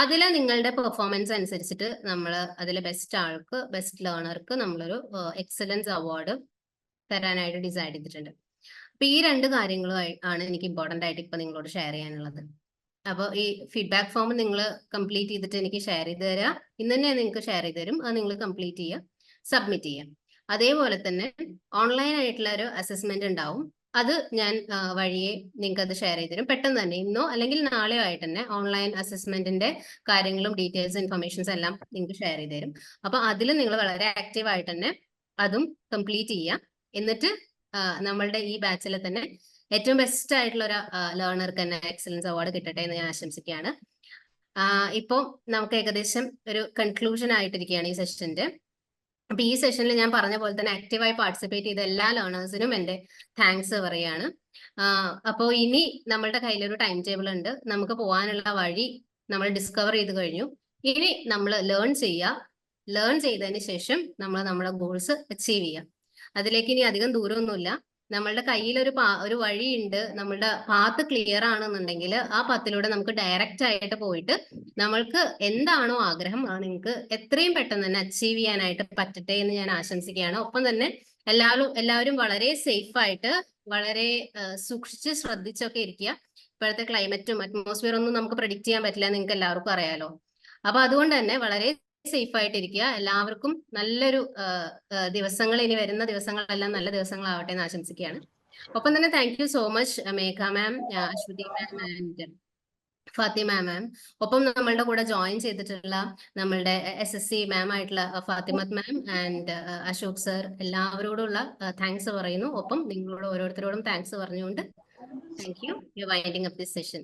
അതിൽ നിങ്ങളുടെ പെർഫോമൻസ് അനുസരിച്ചിട്ട് നമ്മൾ അതിൽ ബെസ്റ്റ് ലേണർക്ക് നമ്മളൊരു എക്സലൻസ് അവാർഡ് തരാനായിട്ട് ഡിസൈഡ് ചെയ്തിട്ടുണ്ട്. അപ്പൊ ഈ 2 കാര്യങ്ങളും ആണ് എനിക്ക് ഇമ്പോർട്ടന്റ് ആയിട്ട് ഇപ്പൊ നിങ്ങളോട് ഷെയർ ചെയ്യാനുള്ളത്. അപ്പോൾ ഈ ഫീഡ്ബാക്ക് ഫോം നിങ്ങൾ കംപ്ലീറ്റ് ചെയ്തിട്ട് എനിക്ക് ഷെയർ ചെയ്ത് തരാം. ഇന്ന് തന്നെ നിങ്ങൾക്ക് ഷെയർ ചെയ്ത് തരും. അത് നിങ്ങൾ കംപ്ലീറ്റ് ചെയ്യുക, സബ്മിറ്റ് ചെയ്യാം. അതേപോലെ തന്നെ ഓൺലൈൻ ആയിട്ടുള്ള ഒരു അസസ്മെന്റ് ഉണ്ടാവും. അത് ഞാൻ വഴിയെ നിങ്ങൾക്ക് അത് ഷെയർ ചെയ്ത് തരും. പെട്ടെന്ന് തന്നെ ഇന്നോ അല്ലെങ്കിൽ നാളെയോ ആയിട്ട് തന്നെ ഓൺലൈൻ അസസ്മെന്റിന്റെ കാര്യങ്ങളും ഡീറ്റെയിൽസ് ഇൻഫർമേഷൻസ് എല്ലാം നിങ്ങൾക്ക് ഷെയർ ചെയ്ത് തരും. അപ്പൊ അതിൽ നിങ്ങൾ വളരെ ആക്റ്റീവ് ആയിട്ട് തന്നെ അതും കംപ്ലീറ്റ് ചെയ്യാം. എന്നിട്ട് നമ്മളുടെ ഈ ബാച്ചിലെ തന്നെ ഏറ്റവും ബെസ്റ്റ് ആയിട്ടുള്ള ഒരു ലേണർക്ക് തന്നെ എക്സലൻസ് അവാർഡ് കിട്ടട്ടെ എന്ന് ഞാൻ ആശംസിക്കുകയാണ്. ഇപ്പോൾ നമുക്ക് ഏകദേശം ഒരു കൺക്ലൂഷൻ ആയിട്ടിരിക്കുകയാണ് ഈ സെഷന്റെ. അപ്പൊ ഈ സെഷനിൽ ഞാൻ പറഞ്ഞ പോലെ തന്നെ ആക്റ്റീവായി പാർട്ടിസിപ്പേറ്റ് ചെയ്ത എല്ലാ ലേണേഴ്സിനും എൻ്റെ താങ്ക്സ് പറയാണ്. അപ്പോൾ ഇനി നമ്മളുടെ കയ്യിലൊരു ടൈം ടേബിൾ ഉണ്ട്. നമുക്ക് പോകാനുള്ള വഴി നമ്മൾ ഡിസ്കവർ ചെയ്ത് കഴിഞ്ഞു. ഇനി നമ്മൾ ലേൺ ചെയ്തതിന് ശേഷം നമ്മൾ നമ്മുടെ ഗോൾസ് അച്ചീവ് ചെയ്യാം. അതിലേക്ക് ഇനി അധികം ദൂരമൊന്നുമില്ല. നമ്മളുടെ കയ്യിൽ ഒരു വഴിയുണ്ട്. നമ്മളുടെ പാത്ത് ക്ലിയർ ആണെന്നുണ്ടെങ്കിൽ ആ പാത്തിലൂടെ നമുക്ക് ഡയറക്റ്റ് ആയിട്ട് പോയിട്ട് നമ്മൾക്ക് എന്താണോ ആഗ്രഹം അത് നിങ്ങൾക്ക് എത്രയും പെട്ടെന്ന് തന്നെ അച്ചീവ് ചെയ്യാനായിട്ട് പറ്റട്ടെ എന്ന് ഞാൻ ആശംസിക്കുകയാണ്. ഒപ്പം തന്നെ എല്ലാവരും വളരെ സേഫ് ആയിട്ട് വളരെ സൂക്ഷിച്ച് ശ്രദ്ധിച്ചൊക്കെ ഇരിക്കുക. ഇപ്പോഴത്തെ ക്ലൈമറ്റും അറ്റ്മോസ്ഫിയർ ഒന്നും നമുക്ക് പ്രെഡിക്റ്റ് ചെയ്യാൻ പറ്റില്ല, നിങ്ങൾക്ക് എല്ലാവർക്കും അറിയാലോ. അപ്പൊ അതുകൊണ്ട് തന്നെ വളരെ സേഫ് ആയിട്ടിരിക്കുക. എല്ലാവർക്കും നല്ലൊരു ദിവസങ്ങൾ, ഇനി വരുന്ന ദിവസങ്ങളെല്ലാം നല്ല ദിവസങ്ങളാവട്ടെ എന്ന് ആശംസിക്കുകയാണ്. ഒപ്പം തന്നെ thank you so much Megha ma'am, Aswathi ma'am and Fathima ma'am. ഒപ്പം നമ്മളുടെ കൂടെ ജോയിൻ ചെയ്തിട്ടുള്ള നമ്മളുടെ SSC മാം ആയിട്ടുള്ള Fathimath ma'am and Ashok sir, എല്ലാവരോടുള്ള താങ്ക്സ് പറയുന്നു. ഒപ്പം നിങ്ങളോട് ഓരോരുത്തരോടും താങ്ക്സ് പറഞ്ഞുകൊണ്ട് thank you. You winding up this session.